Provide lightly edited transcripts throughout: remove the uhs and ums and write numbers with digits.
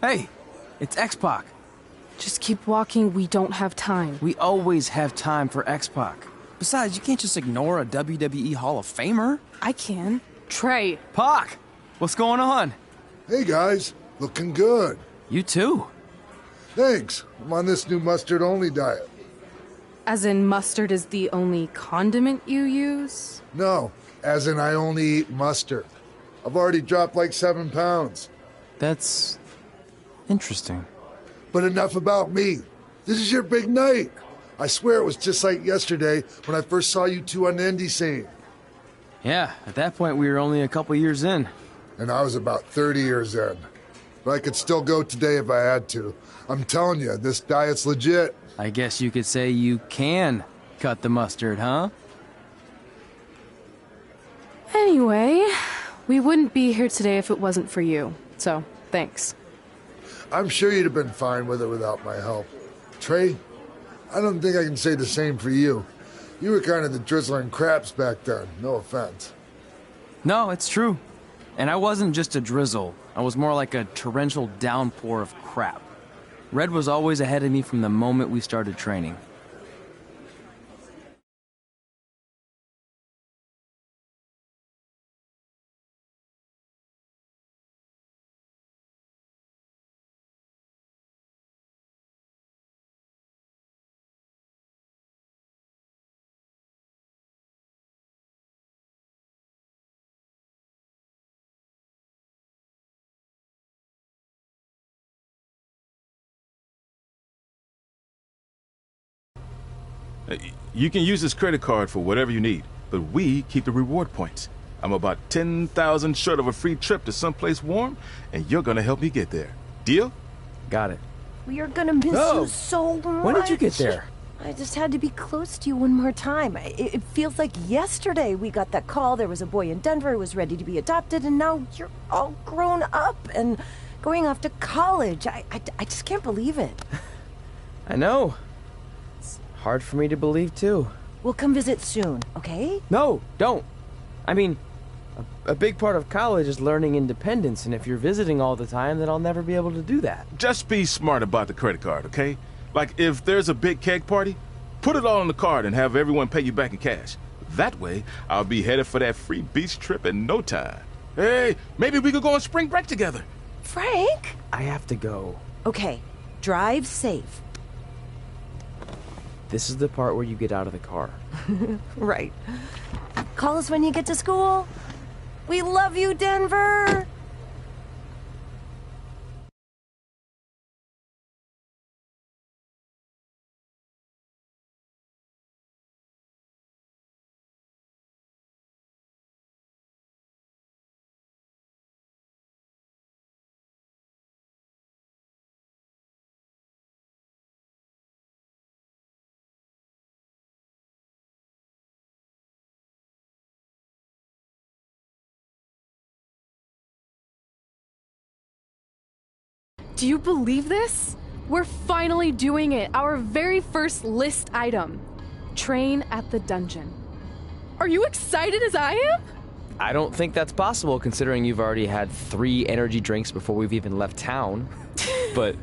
Hey, it's X-Pac. Just keep walking, we don't have time. We always have time for X-Pac. Besides, you can't just ignore a WWE Hall of Famer. I can. Trey. Pac! What's going on? Hey guys, looking good. You too. Thanks. I'm on this new mustard-only diet. As in mustard is the only condiment you use? No, as in I only eat mustard. I've already dropped like 7 pounds. That's interesting. But enough about me. This is your big night. I swear it was just like yesterday when I first saw you two on the indie scene. Yeah, at that point we were only a couple years in. And I was about 30 years in. But I could still go today if I had to. I'm telling you, this diet's legit. I guess you could say you can cut the mustard, huh? Anyway, we wouldn't be here today if it wasn't for you. So, thanks. I'm sure you'd have been fine with it without my help. Trey, I don't think I can say the same for you. You were kind of the drizzling craps back then, no offense. No, it's true. And I wasn't just a drizzle. I was more like a torrential downpour of crap. Red was always ahead of me from the moment we started training. You can use this credit card for whatever you need, but we keep the reward points. I'm about 10,000 short of a free trip to someplace warm, and you're gonna help me get there. Deal? Got it. We are gonna miss you so much. When did you get there? I just had to be close to you one more time. It feels like yesterday we got that call. There was a boy in Denver who was ready to be adopted, and now you're all grown up and going off to college. I just can't believe it. I know. It's hard for me to believe, too. We'll come visit soon, okay? No, don't. I mean, a big part of college is learning independence, and if you're visiting all the time, then I'll never be able to do that. Just be smart about the credit card, okay? Like, if there's a big keg party, put it all on the card and have everyone pay you back in cash. That way, I'll be headed for that free beach trip in no time. Hey, maybe we could go on spring break together. Frank? I have to go. Okay, drive safe. This is the part where you get out of the car. Right. Call us when you get to school. We love you, Denver! Do you believe this? We're finally doing it. Our very first list item. Train at the dungeon. Are you excited as I am? I don't think that's possible, considering you've already had 3 energy drinks before we've even left town. But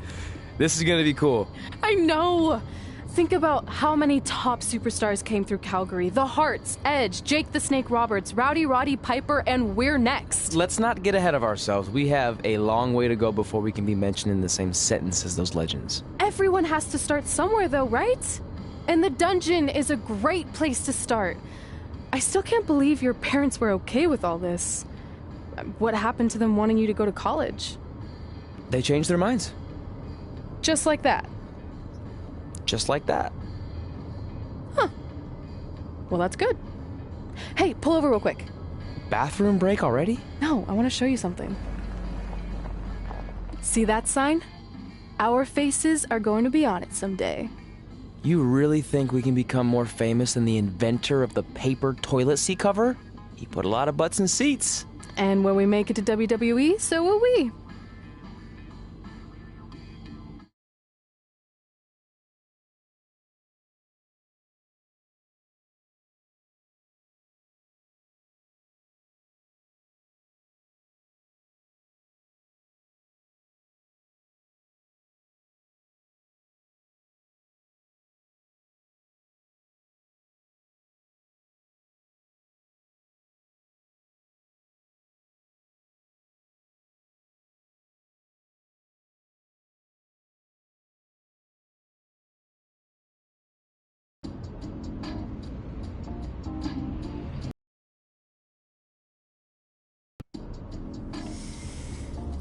this is gonna be cool. I know. Think about how many top superstars came through Calgary. The Hearts, Edge, Jake the Snake Roberts, Rowdy Roddy Piper, and we're next. Let's not get ahead of ourselves. We have a long way to go before we can be mentioned in the same sentence as those legends. Everyone has to start somewhere though, right? And the dungeon is a great place to start. I still can't believe your parents were okay with all this. What happened to them wanting you to go to college? They changed their minds. Just like that. Just like that. Huh. Well, that's good. Hey, pull over real quick. Bathroom break already? No, I want to show you something. See that sign? Our faces are going to be on it someday. You really think we can become more famous than the inventor of the paper toilet seat cover? He put a lot of butts in seats. And when we make it to WWE, so will we.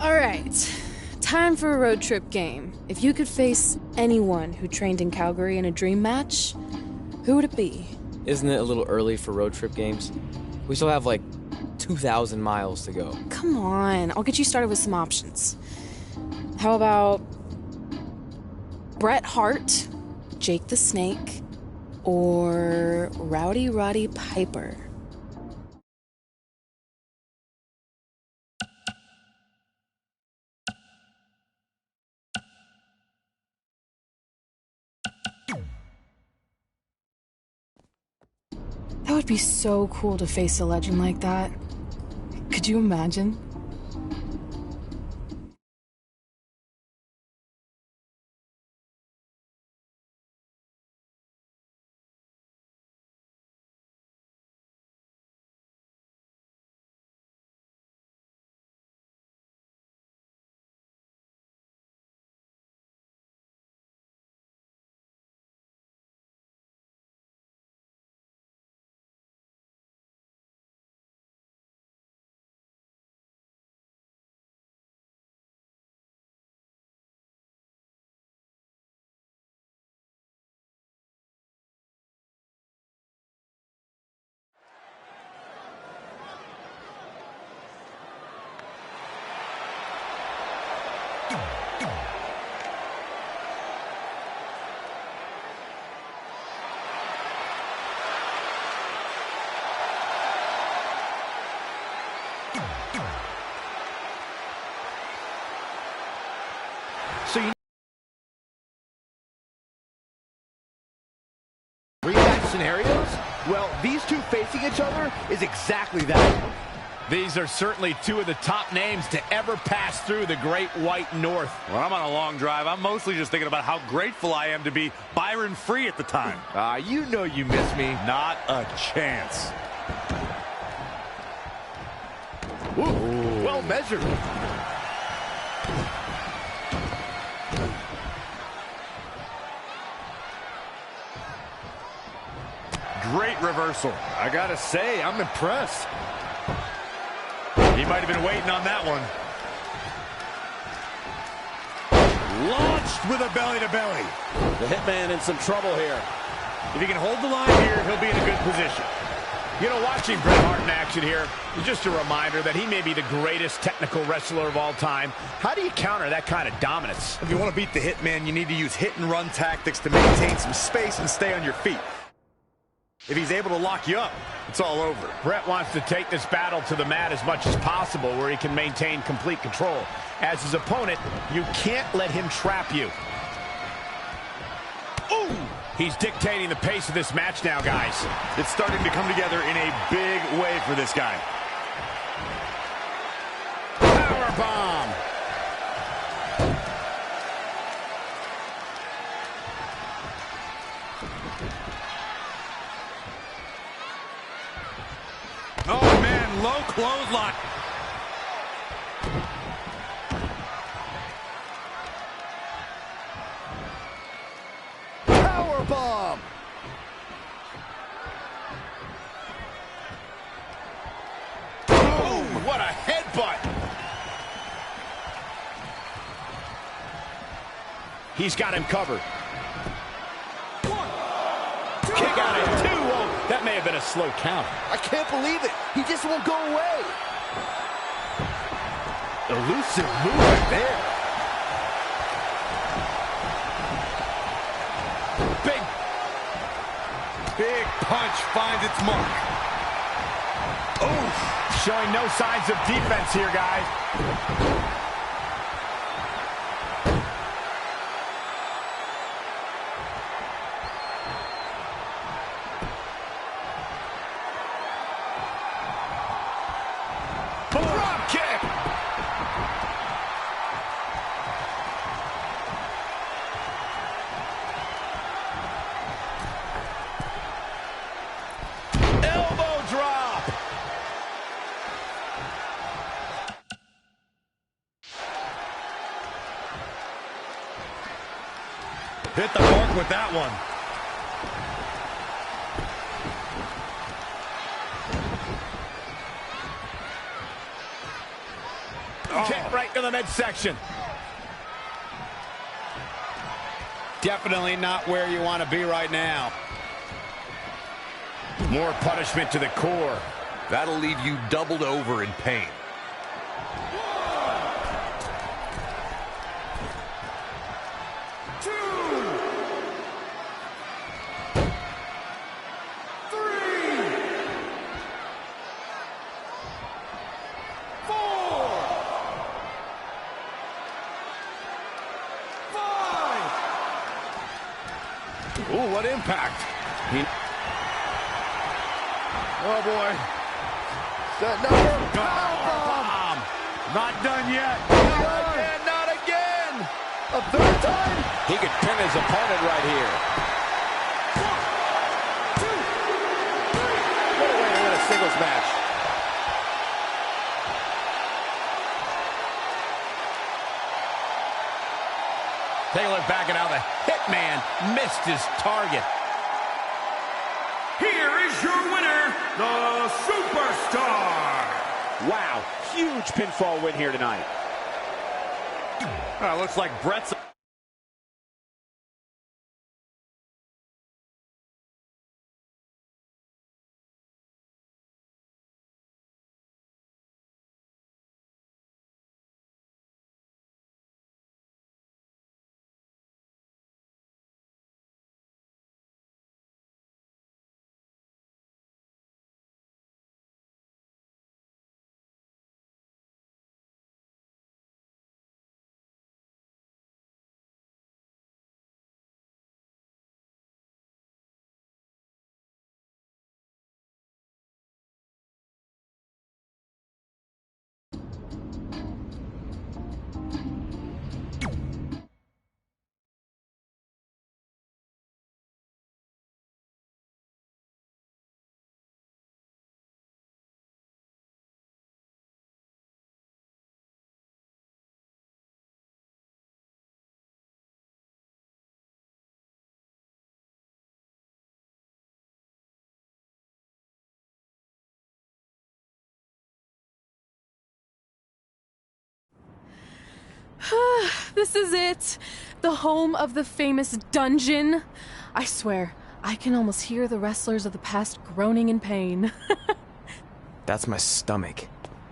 All right. Time for a road trip game. If you could face anyone who trained in Calgary in a dream match, who would it be? Isn't it a little early for road trip games? We still have like 2,000 miles to go. Come on, I'll get you started with some options. How about Bret Hart, Jake the Snake, or Rowdy Roddy Piper? That would be so cool to face a legend like that. Could you imagine? So you rematch scenarios? Well, these two facing each other is exactly that. These are certainly two of the top names to ever pass through the Great White North. When I'm on a long drive, I'm mostly just thinking about how grateful I am to be Byron free at the time. You know you miss me. Not a chance. Ooh, well measured. Great reversal. I gotta say, I'm impressed. He might have been waiting on that one. Launched with a belly-to-belly. The Hitman in some trouble here. If he can hold the line here, he'll be in a good position. You know, watching Bret Hart in action here is just a reminder that he may be the greatest technical wrestler of all time. How do you counter that kind of dominance? If you want to beat the Hitman, you need to use hit-and-run tactics to maintain some space and stay on your feet. If he's able to lock you up, it's all over. Bret wants to take this battle to the mat as much as possible where he can maintain complete control. As his opponent, you can't let him trap you. Ooh! He's dictating the pace of this match now, guys. It's starting to come together in a big way for this guy. Powerbomb! Oh, man, low clothesline. Powerbomb. Oh, what a headbutt! He's got him covered. Kick out at 2. Oh, that may have been a slow count. I can't believe it. He just won't go away. Elusive move right there. Big punch finds its mark. Oh, showing no signs of defense here, guys. Drop kick. Elbow drop. Hit the mark with that one. Kick right to the midsection. Definitely not where you want to be right now. More punishment to the core. That'll leave you doubled over in pain. Ooh, what impact. Oh, boy. That number. Powerbomb. Not done yet. Not again, not again. A third time. He could pin his opponent right here. 1, 2, 3. What a way to win a singles match. Take a look back at how the Hitman missed his target. Here is your winner, the Superstar. Wow, huge pinfall win here tonight. Looks like Brett's... This is it. The home of the famous dungeon. I swear, I can almost hear the wrestlers of the past groaning in pain. That's my stomach.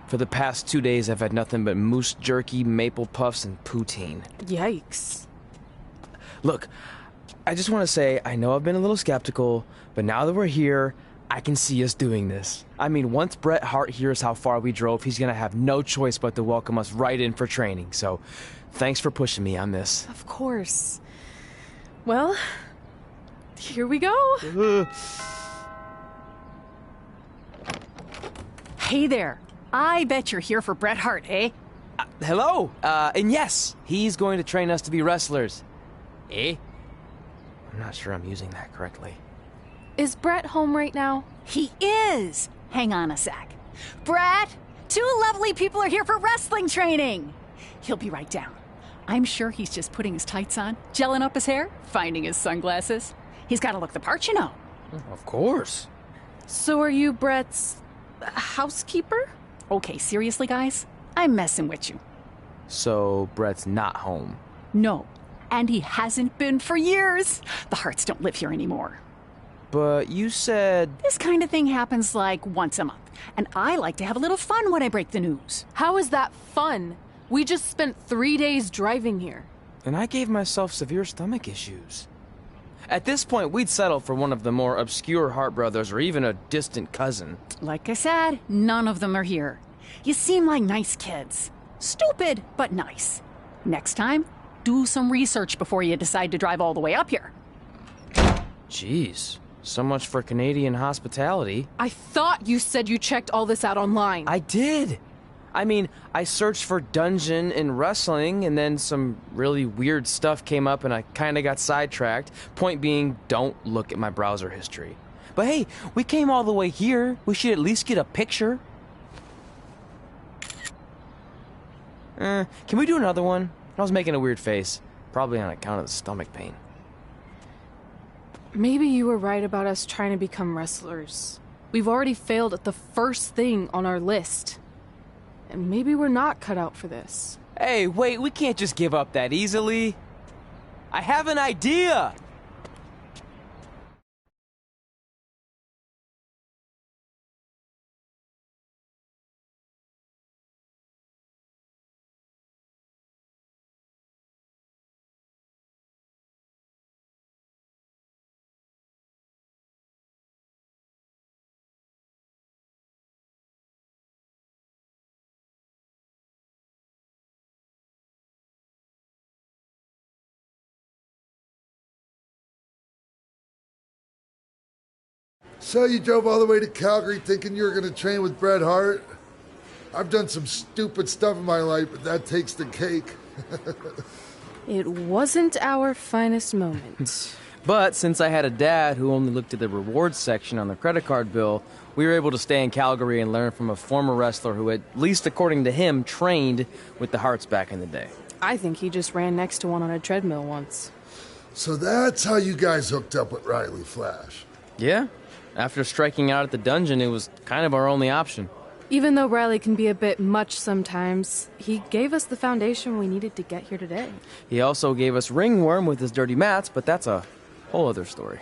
For the past 2 days, I've had nothing but moose jerky, maple puffs, and poutine. Yikes. Look, I just want to say, I know I've been a little skeptical, but now that we're here, I can see us doing this. I mean, once Bret Hart hears how far we drove, he's gonna have no choice but to welcome us right in for training. So, thanks for pushing me on this. Of course. Well, here we go. Hey there. I bet you're here for Bret Hart, eh? Hello, and yes, he's going to train us to be wrestlers. Eh? I'm not sure I'm using that correctly. Is Bret home right now? He is. Hang on a sec. Bret, 2 lovely people are here for wrestling training. He'll be right down. I'm sure he's just putting his tights on, gelling up his hair, finding his sunglasses. He's got to look the part, you know. Of course. So are you Bret's housekeeper? Okay, seriously, guys? I'm messing with you. So, Bret's not home. No, and he hasn't been for years. The Harts don't live here anymore. But you said... This kind of thing happens like once a month, and I like to have a little fun when I break the news. How is that fun? We just spent 3 days driving here. And I gave myself severe stomach issues. At this point, we'd settle for one of the more obscure Hart brothers or even a distant cousin. Like I said, none of them are here. You seem like nice kids. Stupid, but nice. Next time, do some research before you decide to drive all the way up here. Jeez. So much for Canadian hospitality. I thought you said you checked all this out online. I did. I mean, I searched for dungeon in wrestling, and then some really weird stuff came up, and I kind of got sidetracked. Point being, don't look at my browser history. But hey, we came all the way here. We should at least get a picture. Can we do another one? I was making a weird face. Probably on account of the stomach pain. Maybe you were right about us trying to become wrestlers. We've already failed at the first thing on our list. And maybe we're not cut out for this. Hey, wait, we can't just give up that easily. I have an idea! So you drove all the way to Calgary thinking you were going to train with Bret Hart? I've done some stupid stuff in my life, but that takes the cake. It wasn't our finest moment. But since I had a dad who only looked at the rewards section on the credit card bill, we were able to stay in Calgary and learn from a former wrestler who, at least according to him, trained with the Harts back in the day. I think he just ran next to one on a treadmill once. So that's how you guys hooked up with Riley Flash. Yeah. After striking out at the dungeon, it was kind of our only option. Even though Riley can be a bit much sometimes, he gave us the foundation we needed to get here today. He also gave us Ringworm with his dirty mats, but that's a whole other story.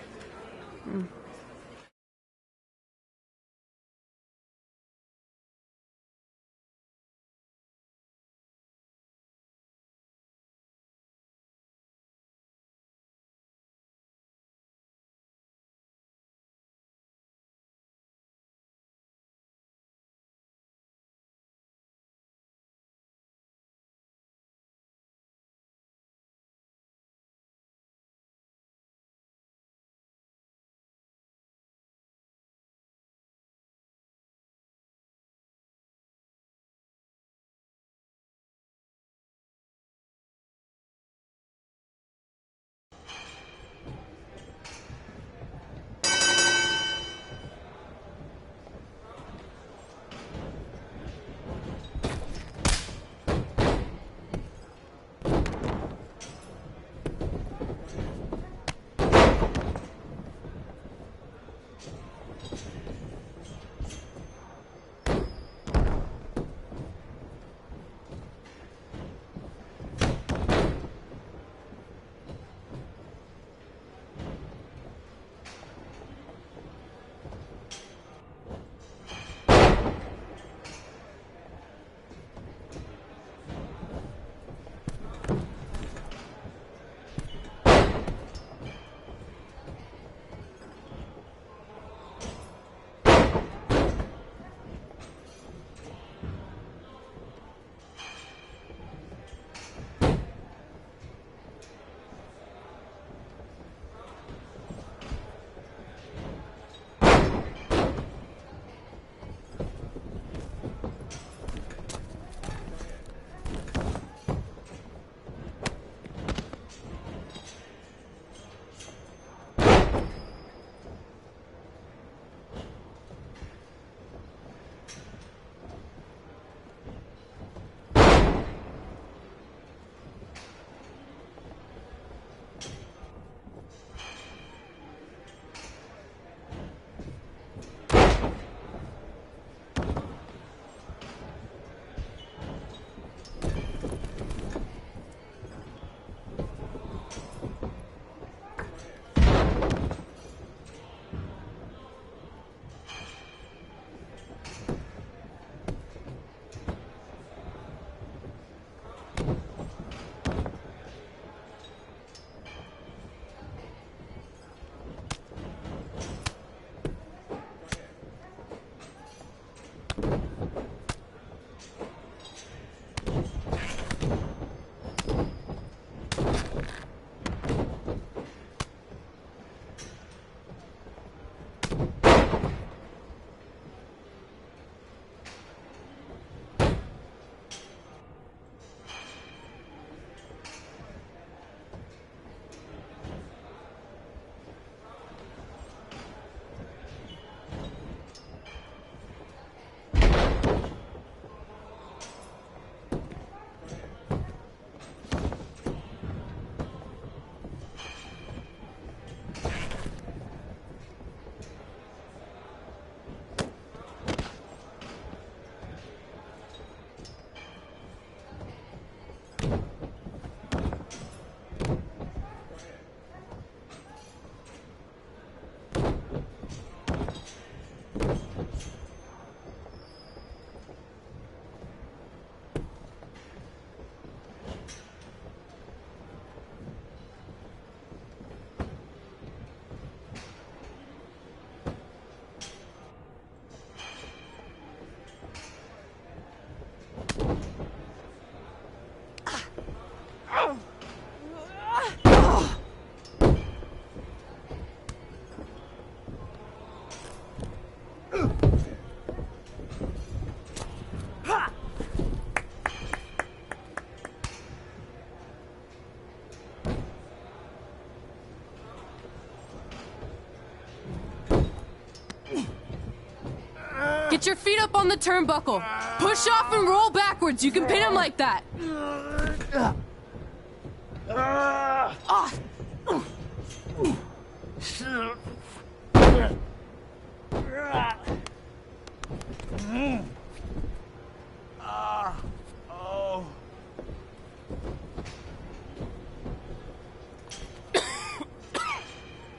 Get your feet up on the turnbuckle. Push off and roll backwards. You can pin him like that.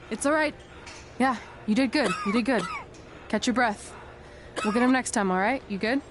It's all right. Yeah, you did good. You did good. Catch your breath. We'll get him next time, all right? You good?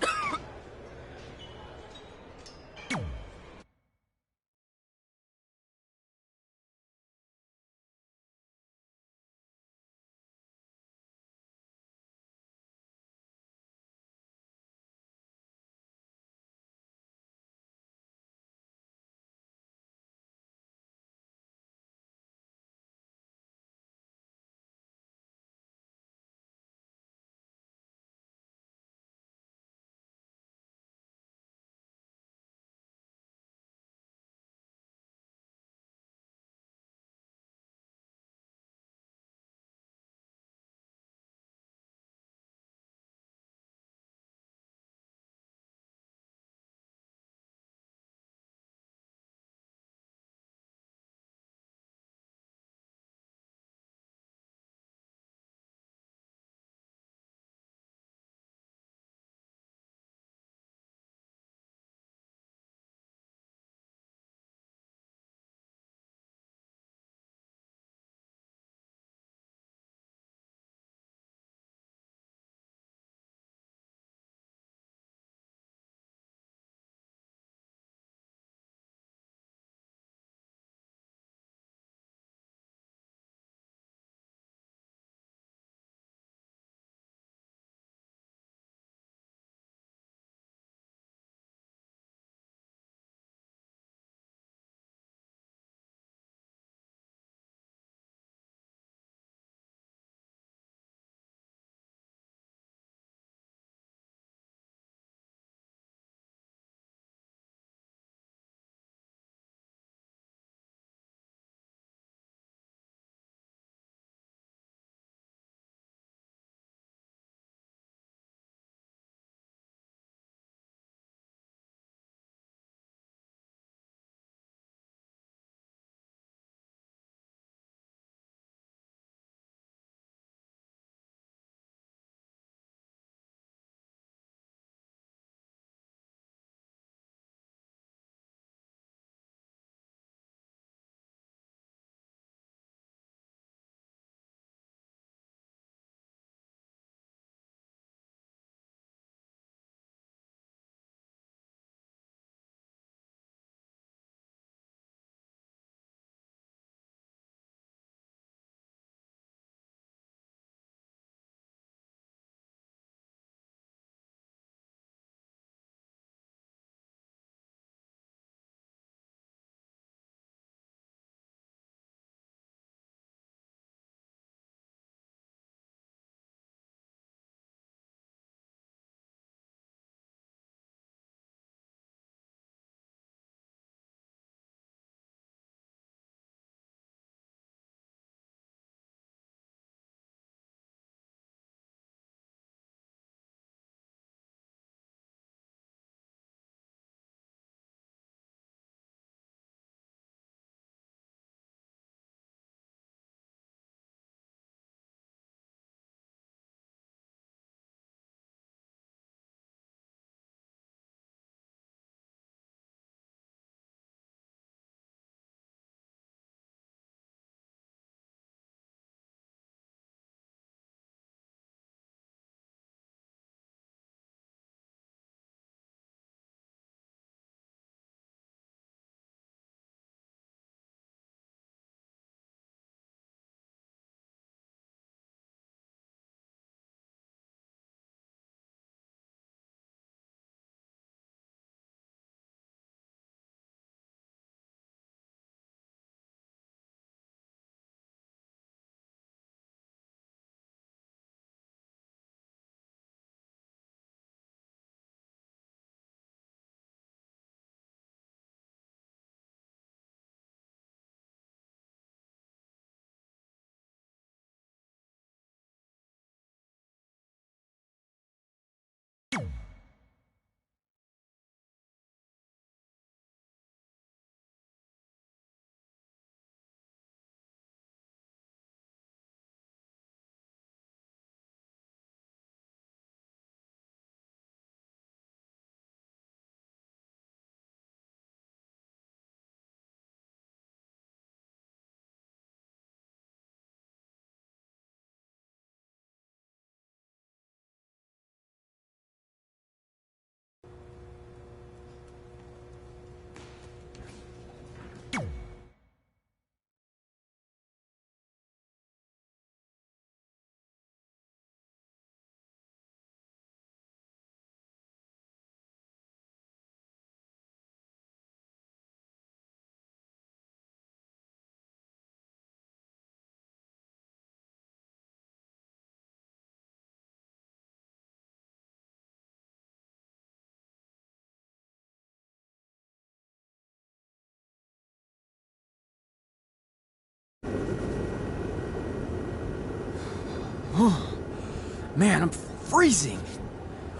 Man, I'm freezing.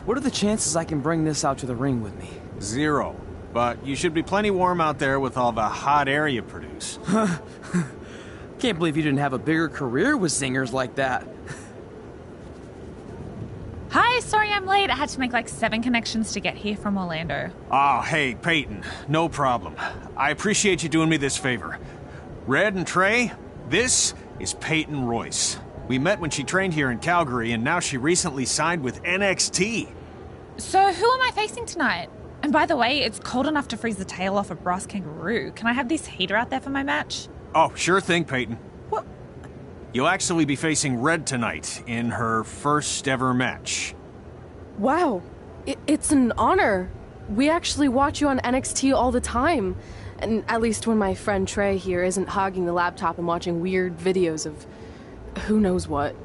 What are the chances I can bring this out to the ring with me? 0. But you should be plenty warm out there with all the hot air you produce. Can't believe you didn't have a bigger career with zingers like that. Hi, sorry I'm late. I had to make like 7 connections to get here from Orlando. Oh, hey, Peyton. No problem. I appreciate you doing me this favor. Red and Trey, this is Peyton Royce. We met when she trained here in Calgary, and now she recently signed with NXT. So who am I facing tonight? And by the way, it's cold enough to freeze the tail off a brass kangaroo. Can I have this heater out there for my match? Oh, sure thing, Peyton. What? You'll actually be facing Red tonight in her first ever match. Wow, it's an honor. We actually watch you on NXT all the time. And at least when my friend Trey here isn't hogging the laptop and watching weird videos of who knows what.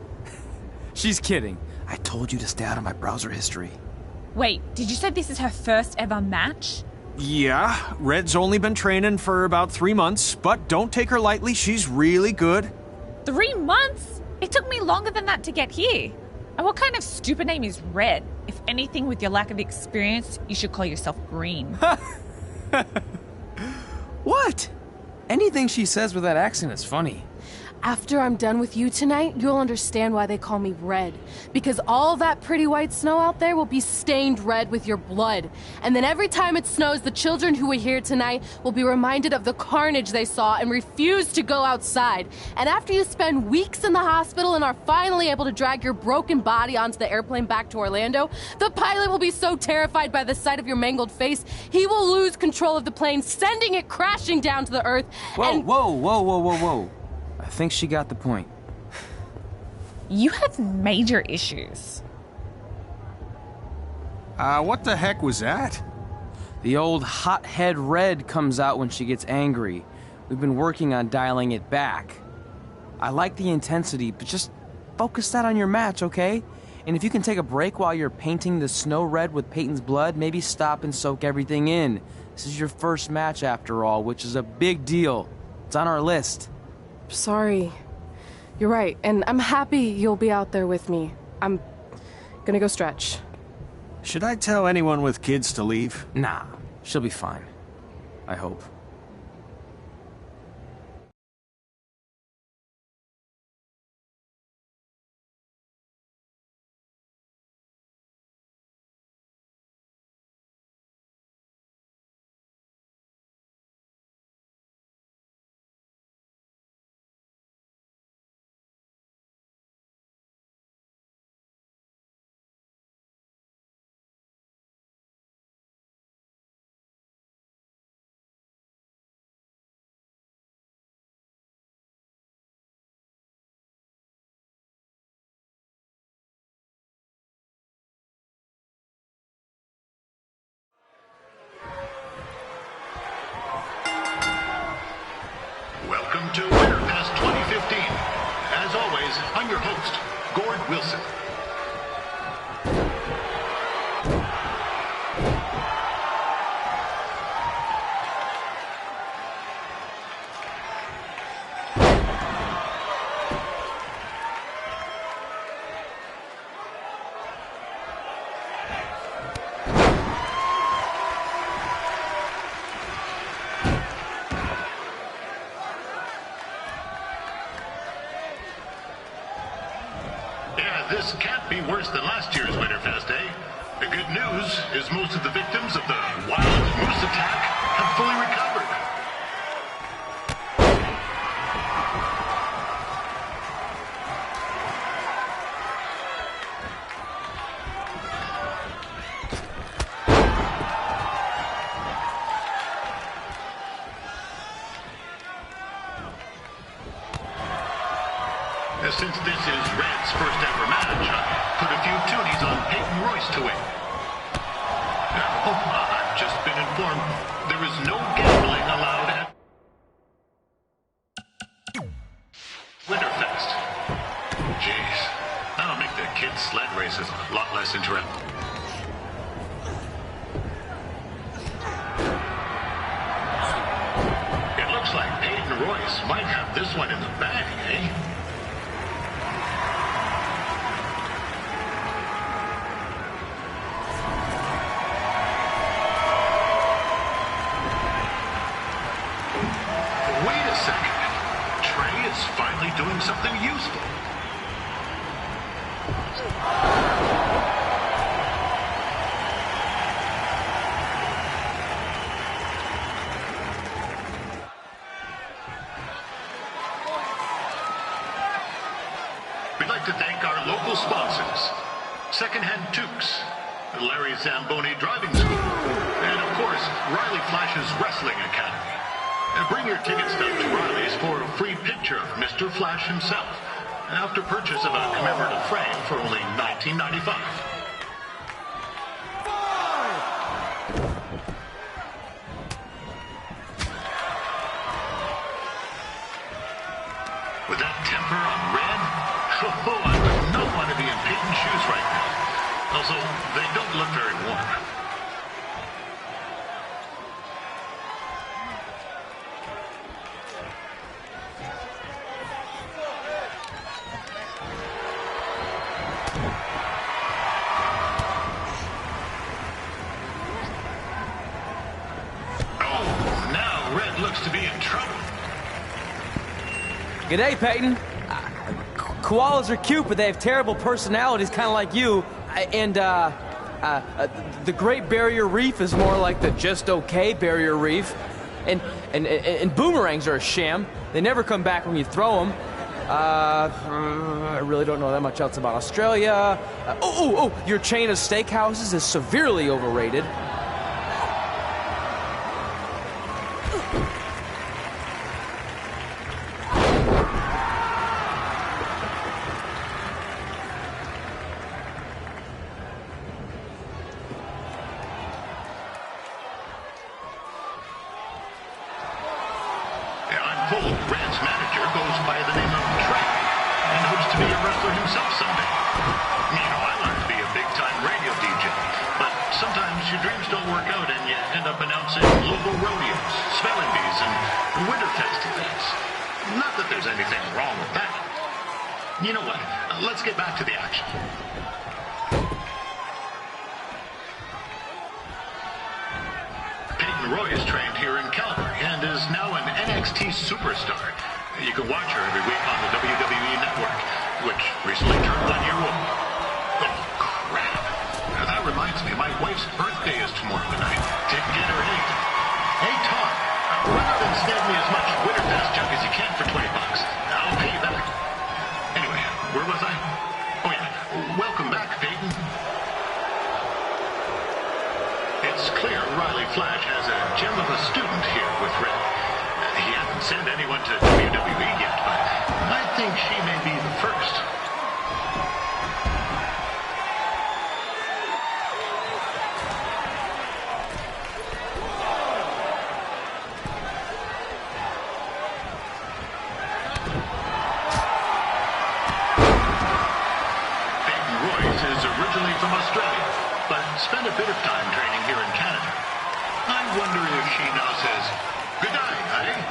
She's kidding. I told you to stay out of my browser history. Wait, did you say this is her first ever match? Yeah, Red's only been training for about 3 months, but don't take her lightly, she's really good. 3 months? It took me longer than that to get here. And what kind of stupid name is Red? If anything, with your lack of experience, you should call yourself Green. What? Anything she says with that accent is funny. After I'm done with you tonight, you'll understand why they call me Red. Because all that pretty white snow out there will be stained red with your blood. And then every time it snows, the children who were here tonight will be reminded of the carnage they saw and refuse to go outside. And after you spend weeks in the hospital and are finally able to drag your broken body onto the airplane back to Orlando, the pilot will be so terrified by the sight of your mangled face, he will lose control of the plane, sending it crashing down to the earth. Whoa. I think she got the point. You have major issues. What the heck was that? The old hothead Red comes out when she gets angry. We've been working on dialing it back. I like the intensity, but just focus that on your match, okay? And if you can take a break while you're painting the snow red with Peyton's blood, maybe stop and soak everything in. This is your first match after all, which is a big deal. It's on our list. Sorry. You're right, and I'm happy you'll be out there with me. I'm gonna go stretch. Should I tell anyone with kids to leave? Nah, she'll be fine. I hope. Welcome to Winterfest 2015. As always, I'm your host, Gord Wilson. This can't be worse than last year's Winterfest, eh? The good news is most of the victims of the wild moose attack have fully recovered. Since this is Red's first ever match, I put a few toonies on Peyton Royce to win. Now, I've just been informed there is no gambling allowed at Winterfest. Jeez, that'll make the kids' sled races a lot less interesting. It looks like Peyton Royce might have this one in the bag, eh? Trey is finally doing something useful. We'd like to thank our local sponsors, Secondhand Toques, Larry Zamboni Driving School, and of course, Riley Flash's Wrestling Academy. Bring your ticket stub to Riley's for a free picture of Mr. Flash himself, after purchase of a commemorative frame for only $19.95. With that temper on Red, oh, I would not want to be in Peyton's shoes right now. Also, they don't look very warm. Oh, now Red looks to be in trouble. G'day, Peyton. Koalas are cute, but they have terrible personalities, kind of like you. And, the Great Barrier Reef is more like the just okay Barrier Reef. And boomerangs are a sham. They never come back when you throw them. I really don't know that much else about Australia. Your chain of steakhouses is severely overrated. I'm told Red's manager goes by the name of Trey and hopes to be a wrestler himself someday. You know, I want to be a big-time radio DJ, but sometimes your dreams don't work out and you end up announcing local rodeos, spelling bees, and Winterfest events. Not that there's anything wrong with that. You know what? Let's get back to the action. Peyton Royce trained here in Calgary and is now an NXT superstar. You can watch her every week on the WWE Network, which recently turned 1 year old. Oh, crap. Now, that reminds me, my wife's birthday is tomorrow night. Didn't get her anything. Hey, Tom, rather than snag me as much Winterfest junk as you can for $20, I'll pay you back. Anyway, where was I? Oh, yeah. Welcome back, Peyton. It's clear Riley Flash has a gem of a student here with Red. He hasn't sent anyone to WWE yet, but I think she may be the first. Peyton Royce is originally from Australia, but spent a bit of time training here in Canada. I wonder if she now says, "Good night, eh?"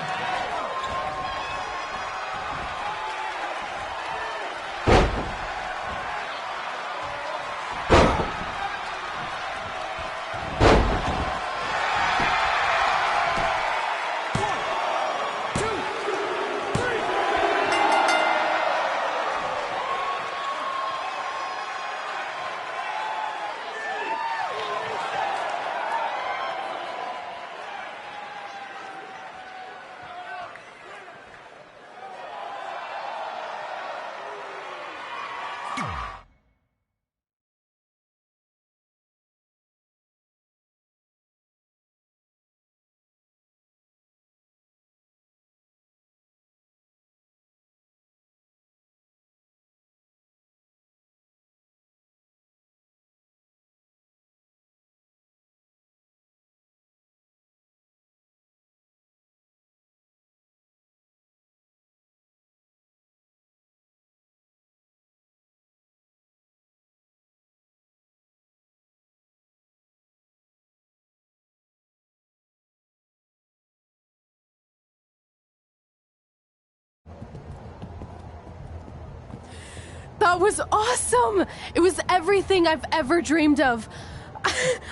That was awesome! It was everything I've ever dreamed of.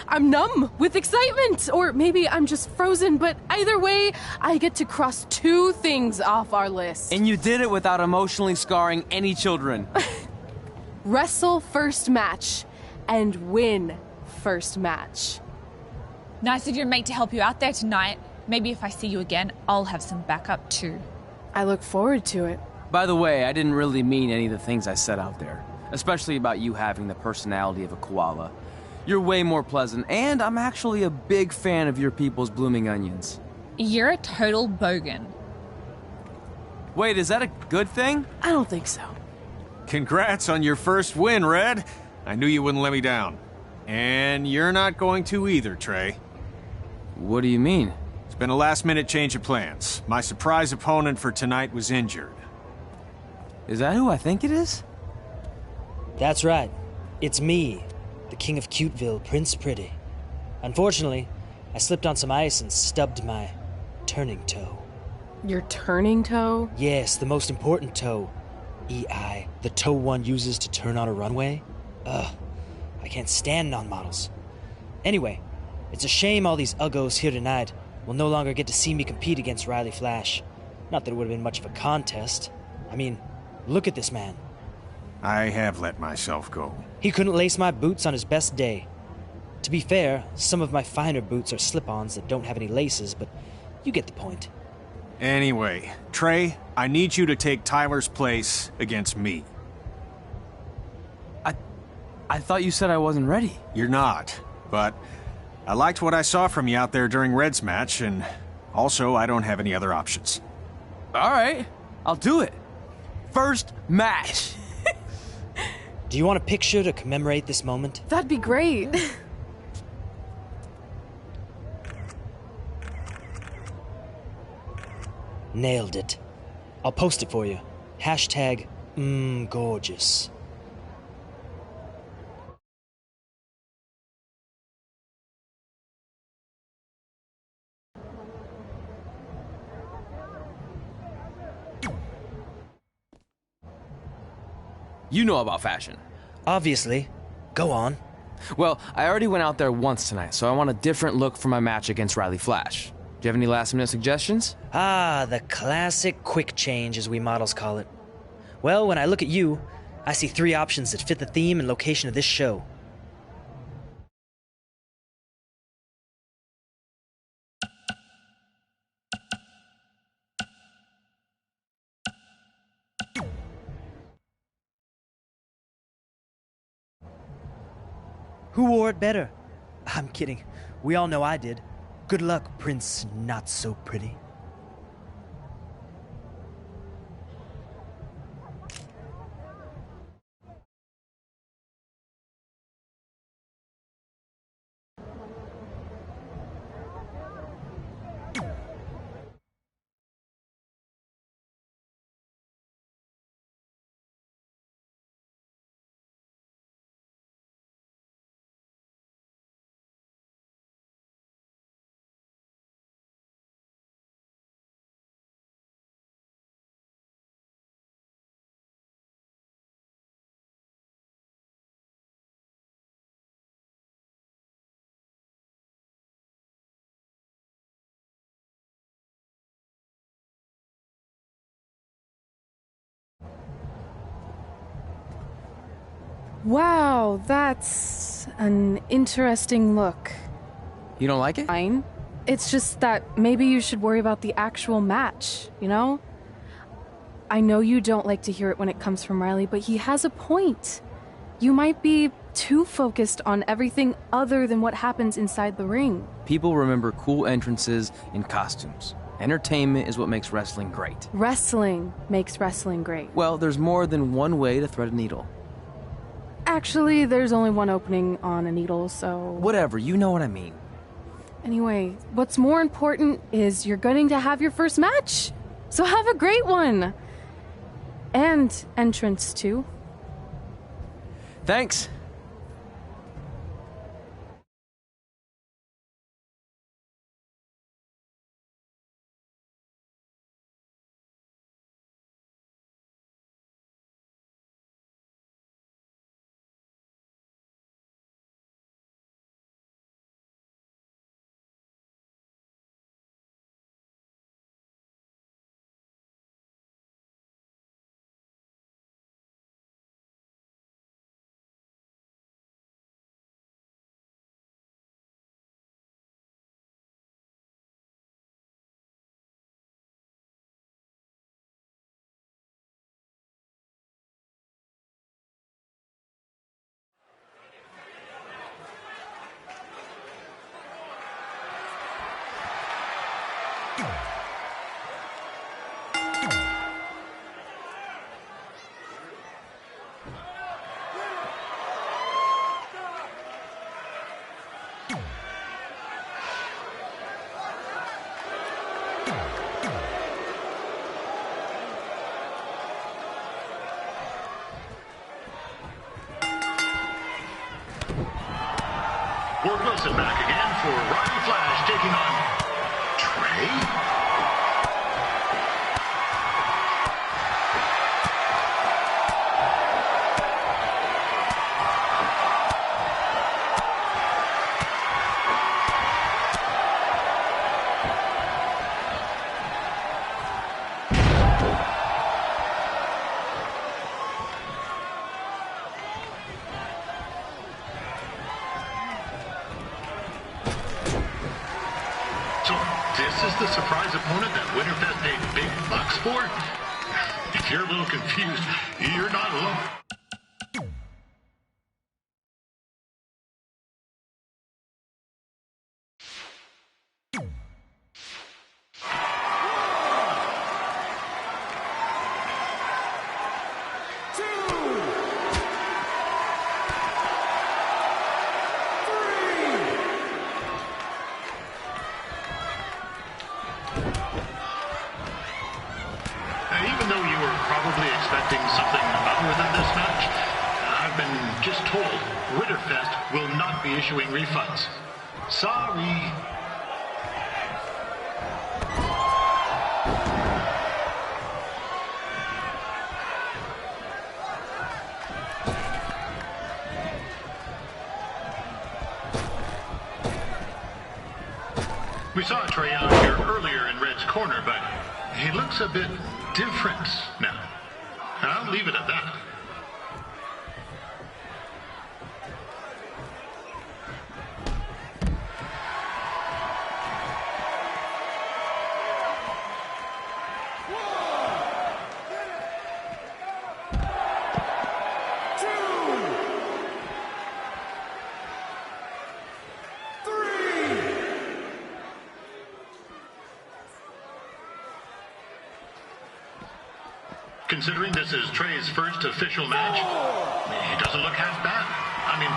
I'm numb with excitement, or maybe I'm just frozen, but either way, I get to cross 2 things off our list. And you did it without emotionally scarring any children. Wrestle first match and win first match. Nice of your mate to help you out there tonight. Maybe if I see you again, I'll have some backup too. I look forward to it. By the way, I didn't really mean any of the things I said out there, especially about you having the personality of a koala. You're way more pleasant, and I'm actually a big fan of your people's blooming onions. You're a total bogan. Wait, is that a good thing? I don't think so. Congrats on your first win, Red. I knew you wouldn't let me down. And you're not going to either, Trey. What do you mean? It's been a last-minute change of plans. My surprise opponent for tonight was injured. Is that who I think it is? That's right. It's me, the King of Cuteville, Prince Pretty. Unfortunately, I slipped on some ice and stubbed my turning toe. Your turning toe? Yes, the most important toe. EI, the toe one uses to turn on a runway. Ugh, I can't stand non-models. Anyway, it's a shame all these uggos here tonight will no longer get to see me compete against Riley Flash. Not that it would have been much of a contest. I mean, look at this man. I have let myself go. He couldn't lace my boots on his best day. To be fair, some of my finer boots are slip-ons that don't have any laces, but you get the point. Anyway, Trey, I need you to take Tyler's place against me. I thought you said I wasn't ready. You're not, but I liked what I saw from you out there during Red's match, and also I don't have any other options. All right, I'll do it. First match. Do you want a picture to commemorate this moment? That'd be great. Nailed it. I'll post it for you. Hashtag gorgeous. You know about fashion. Obviously. Go on. Well, I already went out there once tonight, so I want a different look for my match against Riley Flash. Do you have any last-minute suggestions? Ah, the classic quick change, as we models call it. Well, when I look at you, I see 3 options that fit the theme and location of this show. Who wore it better? I'm kidding. We all know I did. Good luck, Prince Not So Pretty. Wow, that's an interesting look. You don't like it? Fine. It's just that maybe you should worry about the actual match, you know? I know you don't like to hear it when it comes from Riley, but he has a point. You might be too focused on everything other than what happens inside the ring. People remember cool entrances and costumes. Entertainment is what makes wrestling great. Wrestling makes wrestling great. Well, there's more than one way to thread a needle. Actually, there's only one opening on a needle, so... Whatever, you know what I mean. Anyway, what's more important is you're going to have your first match. So have a great one. And entrance, too. Thanks. Ward Wilson back again for Roddy Flash taking on Trey. This is the surprise opponent that Winterfest paid big bucks for? If you're a little confused, you're not alone. Even though you were probably expecting something other than this match, I've been just told Winterfest will not be issuing refunds. Sorry. We saw Trey out here earlier in Red's corner, but he looks a bit different now. I'll leave it at that. Considering this is Trey's first official match, he doesn't look half bad. I mean,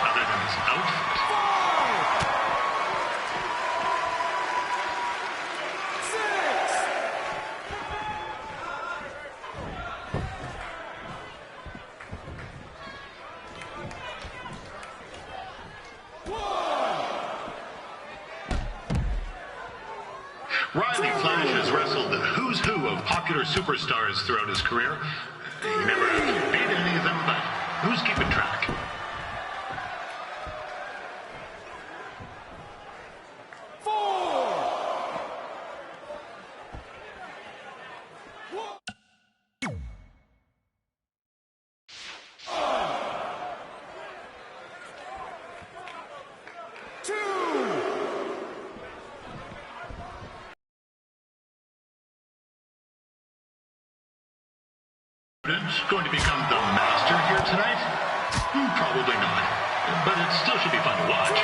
other than his outfit. Riley Flash has wrestled the who's who of popular superstars throughout his career. He never actually beat any of them, but who's keeping track? Going to become the master here tonight? Probably not, but it still should be fun to watch.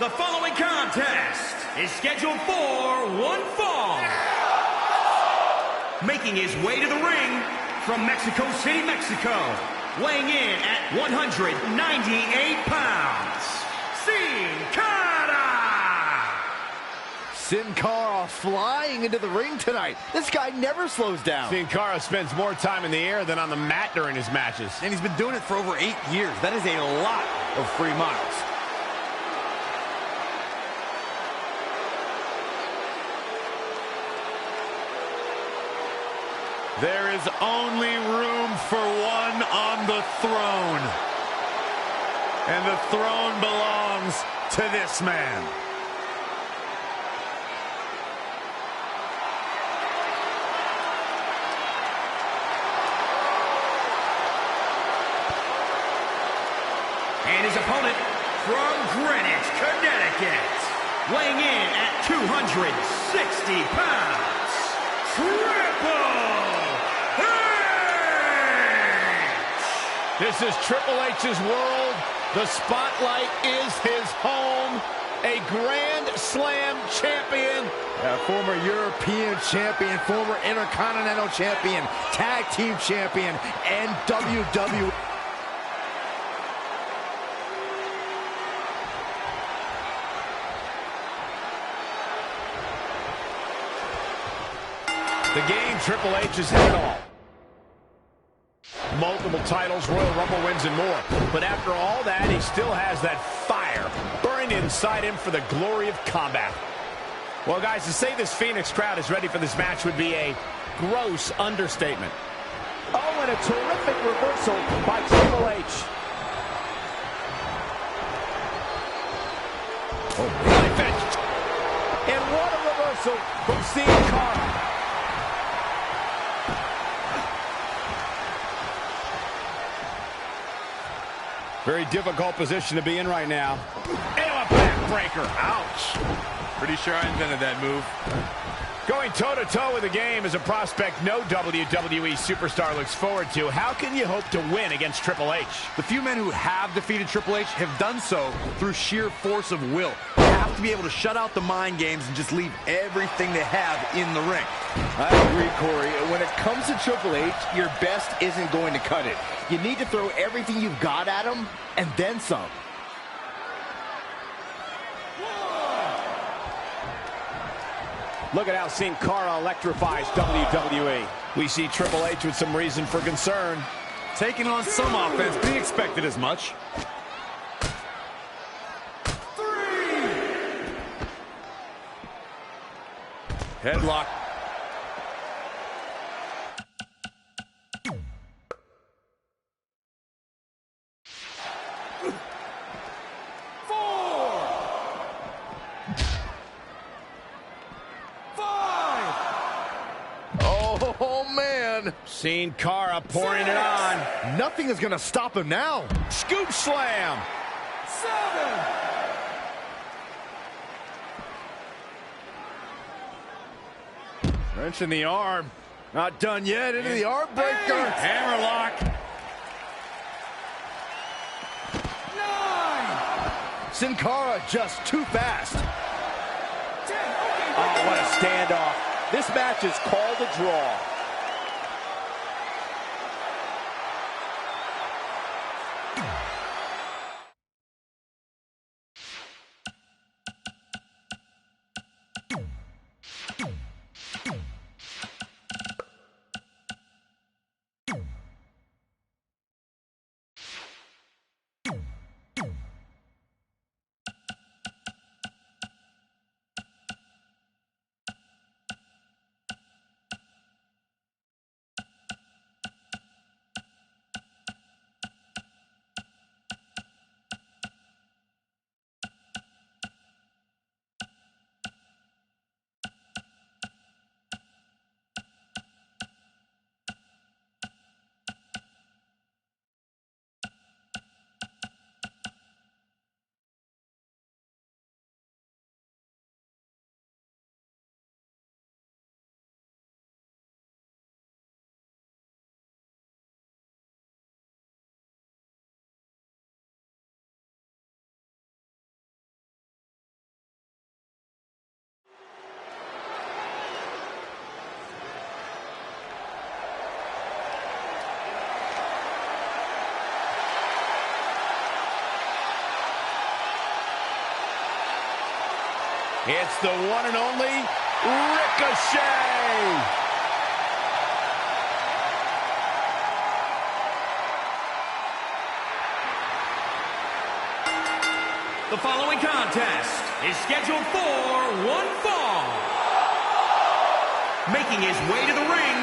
The following contest is scheduled for one fall. Making his way to the ring from Mexico City, Mexico, weighing in at 198 pounds, Sin Cara! Sin Cara flying into the ring tonight. This guy never slows down. Sin Cara spends more time in the air than on the mat during his matches. And he's been doing it for over 8 years. That is a lot of free miles. There is only room for one on the throne. And the throne belongs to this man. And his opponent from Greenwich, Connecticut, weighing in at 260 pounds, Triple H! This is Triple H's world. The spotlight is his home. A Grand Slam champion. A former European champion, former Intercontinental champion, Tag Team champion, and WWE. The game, Triple H has had it all. Multiple titles, Royal Rumble wins, and more. But after all that, he still has that fire burning inside him for the glory of combat. Well, guys, to say this Phoenix crowd is ready for this match would be a gross understatement. Oh, and a terrific reversal by Triple H. Oh, and what a reversal from Sin Cara. Very difficult position to be in right now. And a backbreaker. Ouch. Pretty sure I invented that move. Going toe-to-toe with the game is a prospect no WWE superstar looks forward to. How can you hope to win against Triple H? The few men who have defeated Triple H have done so through sheer force of will. You have to be able to shut out the mind games and just leave everything they have in the ring. I agree, Corey. When it comes to Triple H, your best isn't going to cut it. You need to throw everything you've got at him, and then some. Look at how Sin Cara electrifies WWE. We see Triple H with some reason for concern. Taking on some offense, but he expected as much. Headlock. Oh, man. Sin Cara pouring it on. Nothing is going to stop him now. Scoop slam. 7. Wrench in the arm. Not done yet. Into the arm breaker. Hammerlock. 9. Sin Cara just too fast. 10. Oh, what a standoff. This match is called a draw. It's the one and only Ricochet. The following contest is scheduled for one fall. Making his way to the ring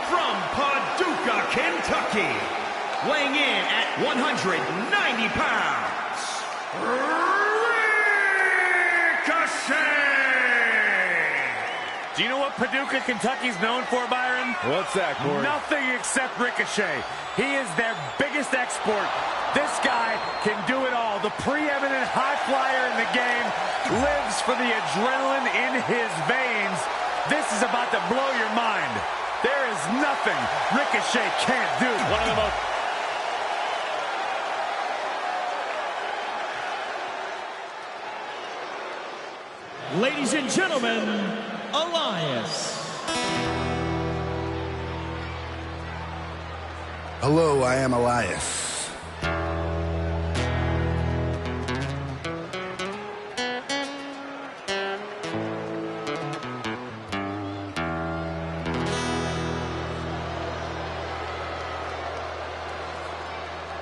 from Paducah, Kentucky, weighing in at 190 pounds, Ricochet! Do you know what Paducah, Kentucky's known for, Byron? What's that, Corey? Nothing except Ricochet. He is their biggest export. This guy can do it all. The preeminent high flyer in the game lives for the adrenaline in his veins. This is about to blow your mind. There is nothing Ricochet can't do. One of the most... Ladies and gentlemen, Elias. Hello, I am Elias.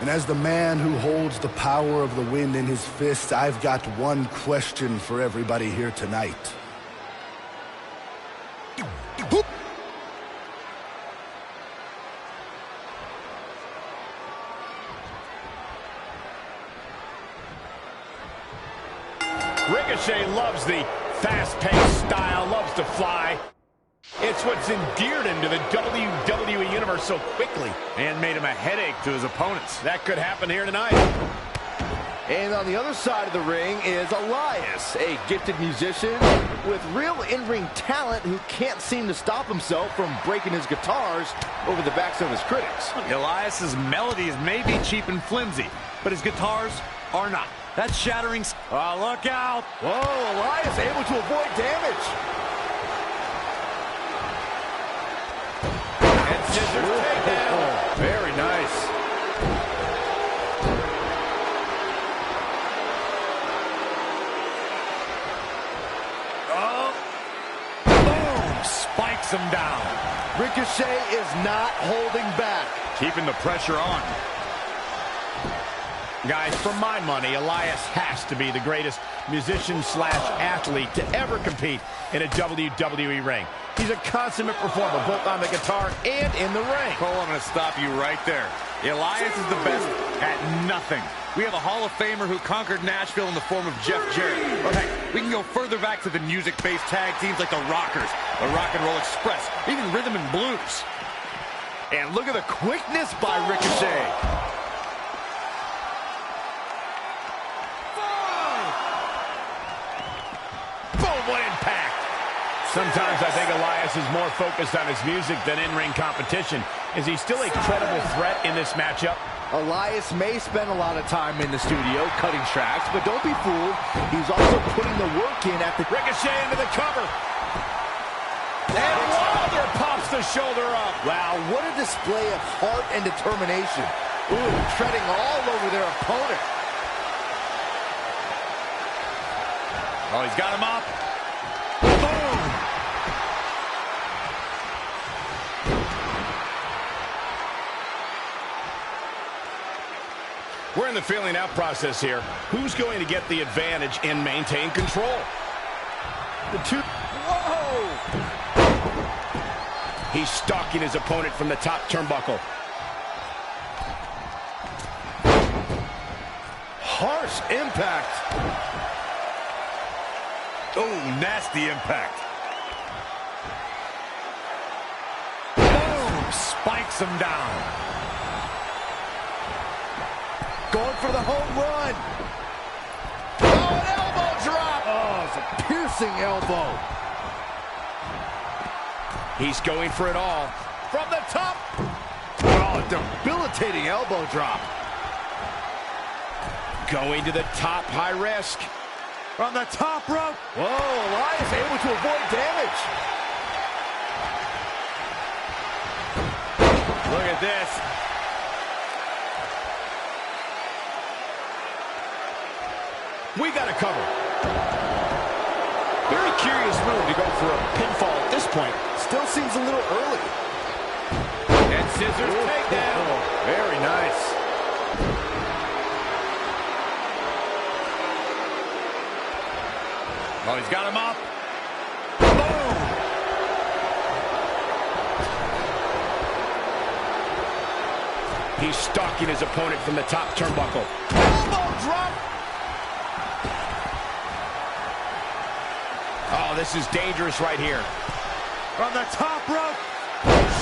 And as the man who holds the power of the wind in his fist, I've got one question for everybody here tonight. Ricochet loves the fast-paced style, loves to fly. It's what's endeared him to the WWE Universe so quickly and made him a headache to his opponents. that could happen here tonight. And on the other side of the ring is Elias, a gifted musician with real in-ring talent who can't seem to stop himself from breaking his guitars over the backs of his critics. Elias's melodies may be cheap and flimsy, but his guitars are not. That's shattering. Oh, look out. Whoa, Elias able to avoid damage. And scissors takedown. Very nice. Oh. Boom. Spikes him down. Ricochet is not holding back. Keeping the pressure on. Guys, for my money, Elias has to be the greatest musician/athlete to ever compete in a WWE ring. He's a consummate performer, both on the guitar and in the ring. Cole, I'm going to stop you right there. Elias is the best at nothing. We have a Hall of Famer who conquered Nashville in the form of Jeff Jarrett. Or heck, we can go further back to the music-based tag teams like the Rockers, the Rock and Roll Express, even Rhythm and Blues. And look at the quickness by Ricochet. What impact! Sometimes I think Elias is more focused on his music than in-ring competition. Is he still a credible threat in this matchup? Elias may spend a lot of time in the studio cutting tracks, but don't be fooled. He's also putting the work in at the... Ricochet into the cover. And Wilder pops the shoulder up. Wow, what a display of heart and determination. Ooh, treading all over their opponent. Oh, he's got him up. We're in the feeling out process here. Who's going to get the advantage and maintain control? The two... Whoa! He's stalking his opponent from the top turnbuckle. Harsh impact. Oh, nasty impact. Boom! Spikes him down. Going for the home run. Oh, an elbow drop. Oh, it's a piercing elbow. He's going for it all. From the top. Oh, a debilitating elbow drop. Going to the top, high risk. From the top rope. Whoa, Elias able to avoid damage. Look at this. We got to cover. Very curious move to go for a pinfall at this point. Still seems a little early. And scissors takedown. Very nice. Oh, he's got him up. Boom! He's stalking his opponent from the top turnbuckle. Elbow drop. Oh, this is dangerous right here. From the top rope.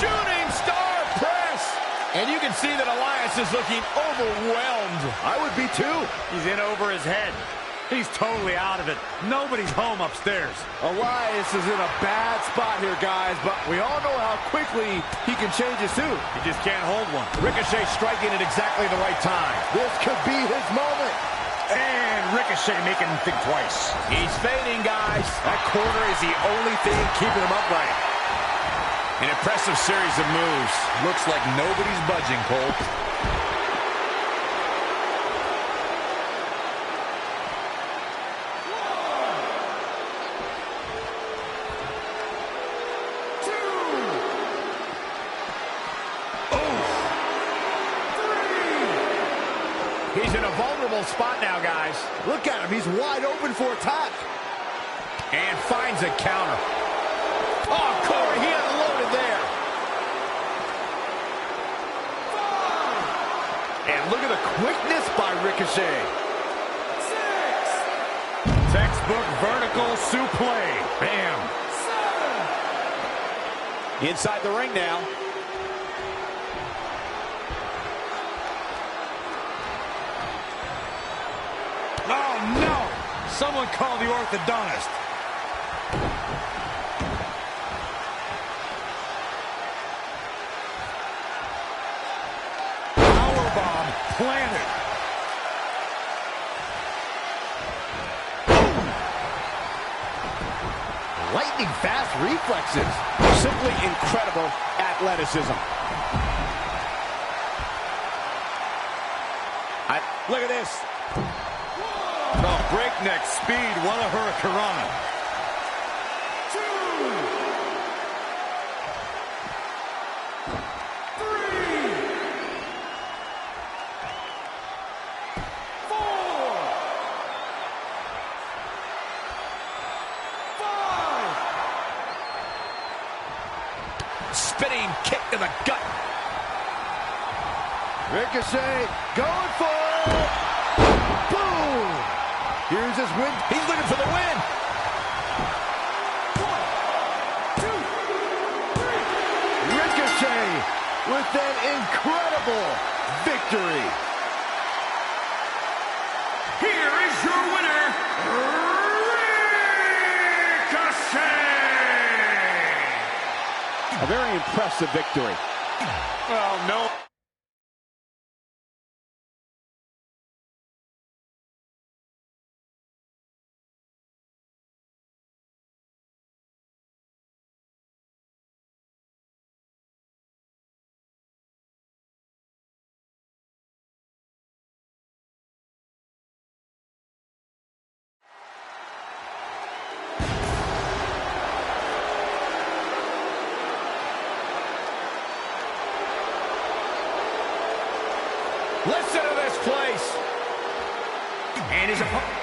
Shooting star press. And you can see that Elias is looking overwhelmed. I would be too. He's in over his head. He's totally out of it. Nobody's home upstairs. Elias is in a bad spot here, guys, but we all know how quickly he can change his tune. He just can't hold one. Ricochet striking at exactly the right time. This could be his moment. And Ricochet making him think twice. He's fading, guys. That corner is the only thing keeping him upright. An impressive series of moves. Looks like nobody's budging, Cole. He's in a vulnerable spot now, guys. Look at him. He's wide open for attack. And finds a counter. Oh, Corey, he unloaded there. And look at the quickness by Ricochet. 6. Textbook vertical suplex. Bam. 7. Inside the ring now. Oh, no! Someone call the orthodontist. Powerbomb planted. Lightning fast reflexes. Simply incredible athleticism. Look at this. Oh, breakneck speed, what a hurricanrana. 2, 3, 4, 5. Spinning kick to the gut. Ricochet going for it. Boom! Here's his win. He's looking for the win. 1, 2, 3. Ricochet with an incredible victory. Here is your winner, Ricochet! A very impressive victory. Oh, no. Listen to this place. And his opponent.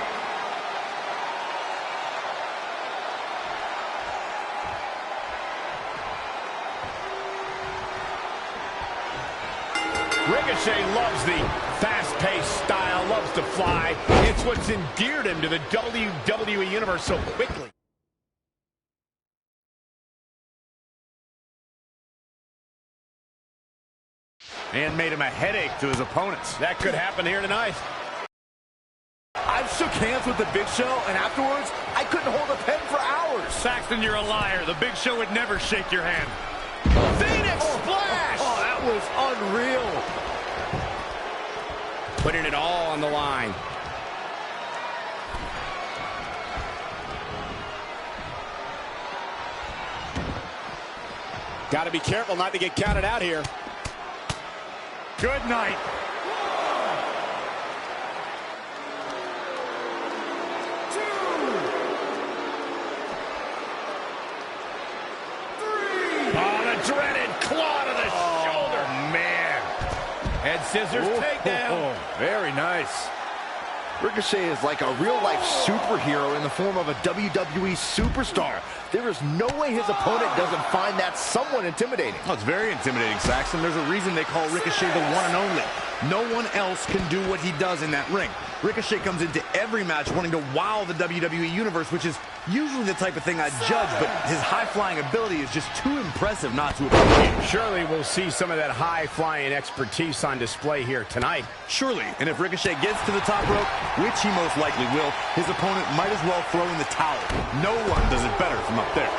Ricochet loves the fast-paced style, loves to fly. It's what's endeared him to the WWE Universe so quickly. And made him a headache to his opponents. That could happen here tonight. I've shook hands with the Big Show, and afterwards, I couldn't hold a pen for hours. Saxton, you're a liar. The Big Show would never shake your hand. Phoenix Splash! Oh, that was unreal. Putting it all on the line. Got to be careful not to get counted out here. Good night. 1, 2, scissors takedown. Very nice. Ricochet is like a real-life superhero in the form of a WWE superstar. There is no way his opponent doesn't find that somewhat intimidating. Oh, it's very intimidating, Saxon. There's a reason they call Ricochet the one and only. No one else can do what he does in that ring. Ricochet comes into every match wanting to wow the WWE Universe, which is usually the type of thing I judge, but his high-flying ability is just too impressive not to appreciate. Surely we'll see some of that high-flying expertise on display here tonight. Surely, and if Ricochet gets to the top rope, which he most likely will, his opponent might as well throw in the towel. No one does it better from up there.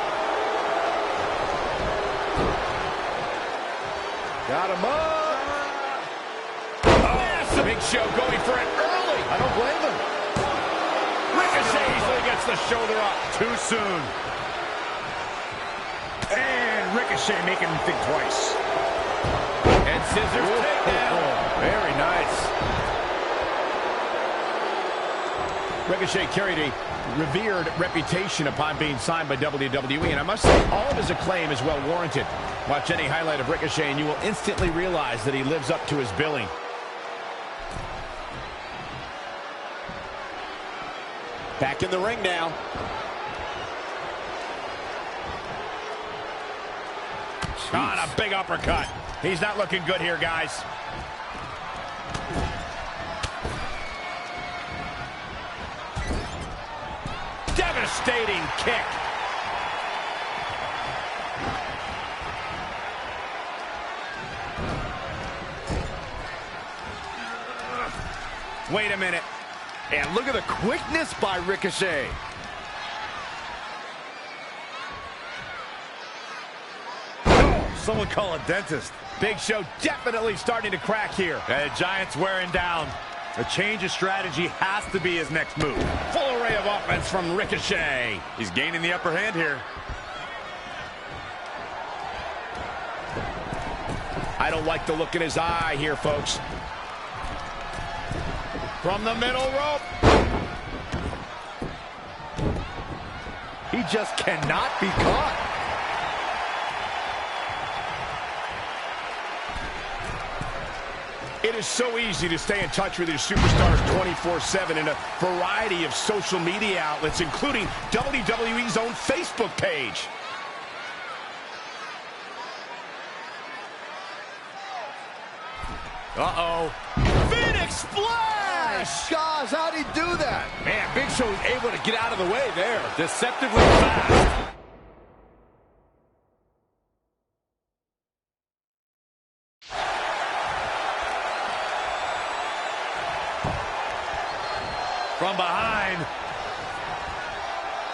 Got him up. Big Show going for it early. I don't blame him. Ricochet easily gets the shoulder up. Too soon. And Ricochet making him think twice. And scissors takedown. Very nice. Ricochet carried a revered reputation upon being signed by WWE, and I must say, all of his acclaim is well warranted. Watch any highlight of Ricochet, and you will instantly realize that he lives up to his billing. Back in the ring now. On a big uppercut. He's not looking good here, guys. Devastating kick. Wait a minute. And look at the quickness by Ricochet. Someone call a dentist. Big Show definitely starting to crack here. The Giant's wearing down. A change of strategy has to be his next move. Full array of offense from Ricochet. He's gaining the upper hand here. I don't like the look in his eye here, folks. From the middle rope. He just cannot be caught. It is so easy to stay in touch with your superstars 24/7 in a variety of social media outlets, including WWE's own Facebook page. Uh-oh. Phoenix Splash! Gosh, how'd he do that? Man, Big Show was able to get out of the way there. Deceptively fast. From behind.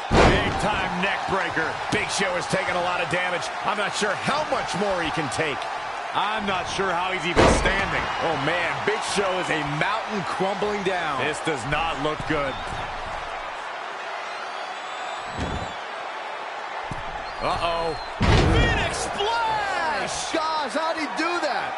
Big-time neck breaker. Big Show is taking a lot of damage. I'm not sure how much more he can take. I'm not sure how he's even standing. Oh, man, Big Show is a mountain crumbling down. This does not look good. Uh-oh. Phoenix Splash! Gosh, how'd he do that?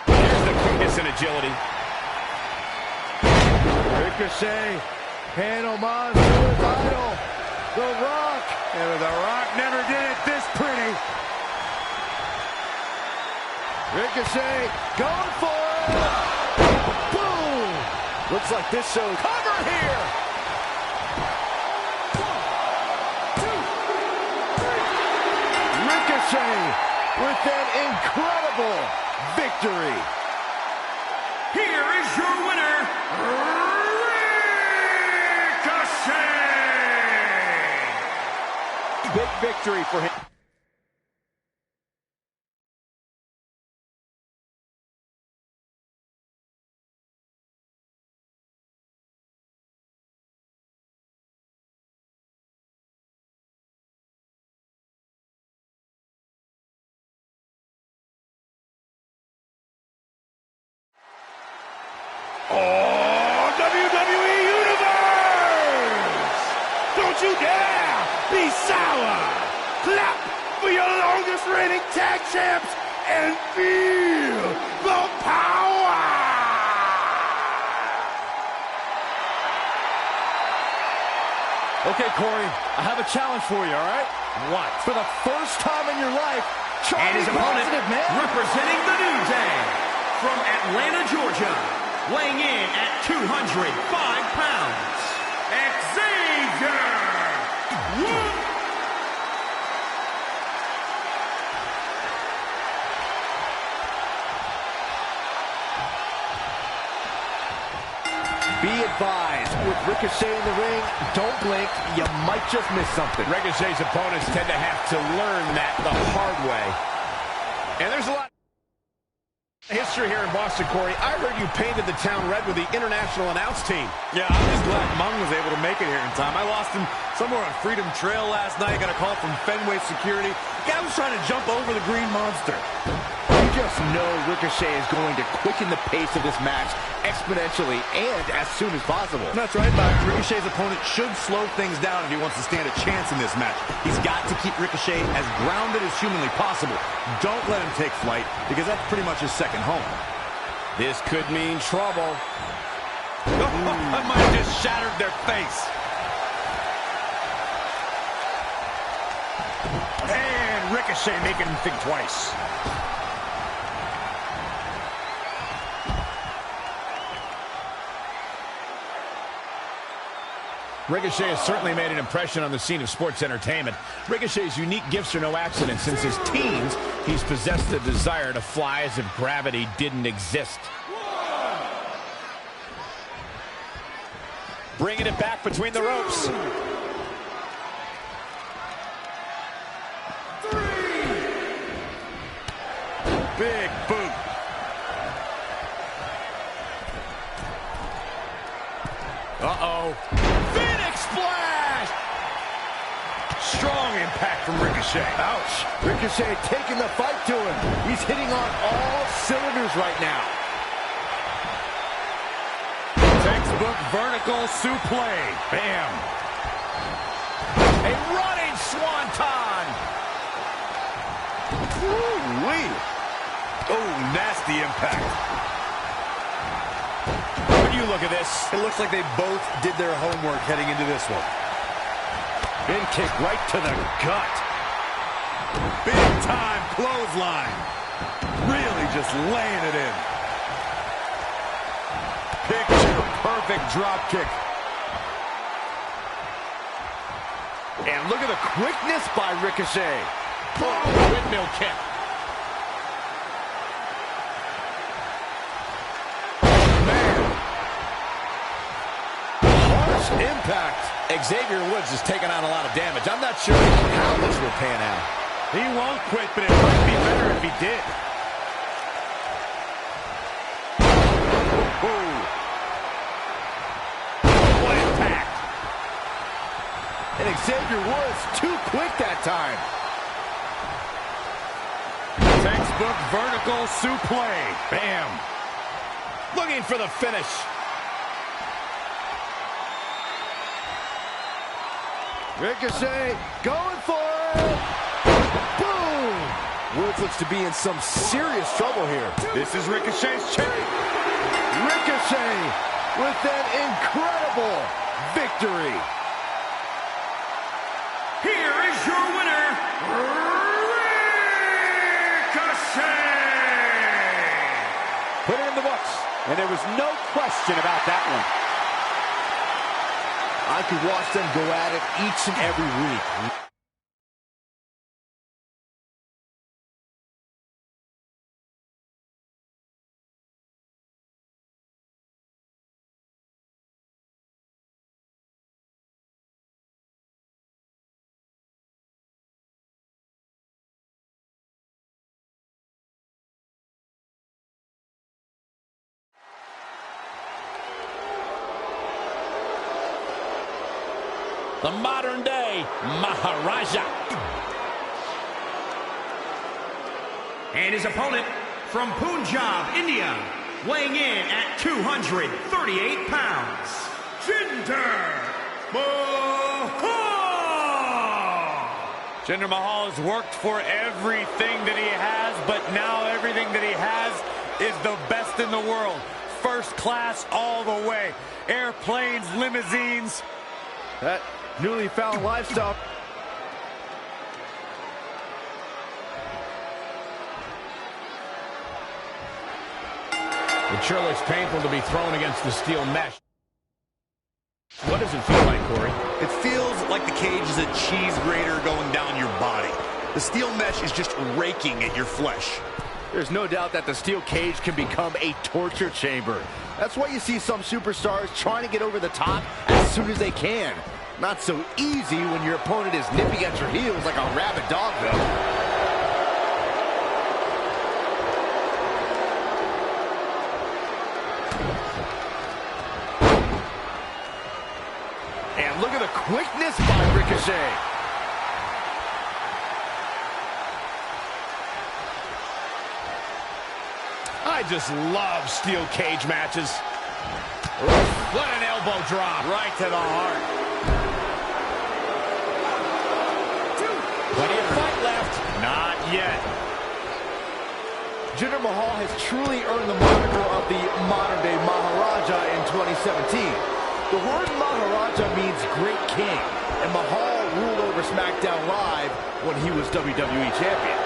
Here's the quickness and agility. Ricochet, paying homage to his idol, The Rock. And The Rock never did it this pretty. Ricochet going for it. Boom! Looks like this shows cover here. 1, 2, 3. Ricochet with an incredible victory. Here is your winner, Ricochet! Big victory for him. Oh, WWE Universe! Don't you dare be sour. Clap for your longest reigning tag champs and feel the power. Okay, Corey, I have a challenge for you, all right? What? For the first time in your life, try And to his be opponent, positive, man. representing the New Day, from Atlanta, Georgia, weighing in at 205 pounds, Xavier Woods. Be advised, with Ricochet in the ring, don't blink, you might just miss something. Ricochet's opponents tend to have to learn that the hard way. And there's a lot of history here in Boston, Corey. I heard you painted the town red with the international announce team. Yeah, I'm just glad Mung was able to make it here in time. I lost him somewhere on Freedom Trail last night. Got a call from Fenway Security. The guy was trying to jump over the Green Monster. You just know Ricochet is going to quicken the pace of this match exponentially and as soon as possible. That's right, but Ricochet's opponent should slow things down if he wants to stand a chance in this match. He's got to keep Ricochet as grounded as humanly possible. Don't let him take flight, because that's pretty much his second home. This could mean trouble. I might have just shattered their face. And Ricochet making him think twice. Ricochet has certainly made an impression on the scene of sports entertainment. Ricochet's unique gifts are no accident. Since his teens, he's possessed the desire to fly as if gravity didn't exist. Bringing it back between the ropes. Big boot. Uh-oh. Phoenix Splash! Strong impact from Ricochet. Ouch. Ricochet taking the fight to him. He's hitting on all cylinders right now. Textbook vertical suplex. Bam. A running swanton. Woo-wee. Oh, nasty impact. When you look at this, it looks like they both did their homework heading into this one. in kick right to the gut. Big time clothesline. Really just laying it in. Picture perfect drop kick. And look at the quickness by Ricochet. Oh, windmill kick. Impact. Xavier Woods is taking on a lot of damage. I'm not sure how this will pan out. He won't quit, but it might be better if he did. Ooh. What impact. And Xavier Woods too quick that time. Textbook vertical suplex. Bam. Looking for the finish. Ricochet going for it. Boom. Woods looks to be in some serious trouble here. This is Ricochet's cherry. Ricochet with an incredible victory. Here is your winner, Ricochet! Put it in the books. And there was no question about that one. I could watch them go at it each and every week. The modern day Maharaja. And his opponent from Punjab, India, weighing in at 238 pounds, Jinder Mahal! Jinder Mahal has worked for everything that he has, but now everything that he has is the best in the world. First class all the way. Airplanes, limousines. That newly found lifestyle. It sure looks painful to be thrown against the steel mesh. What does it feel like, Corey? It feels like the cage is a cheese grater going down your body. The steel mesh is just raking at your flesh. There's no doubt that the steel cage can become a torture chamber. That's why you see some superstars trying to get over the top as soon as they can. Not so easy when your opponent is nipping at your heels like a rabid dog, though. And look at the quickness by Ricochet. I just love steel cage matches. What an elbow drop. Right to the heart. Plenty of fight left. Not yet. Jinder Mahal has truly earned the moniker of the modern-day Maharaja in 2017. The word Maharaja means great king, and Mahal ruled over SmackDown Live when he was WWE Champion.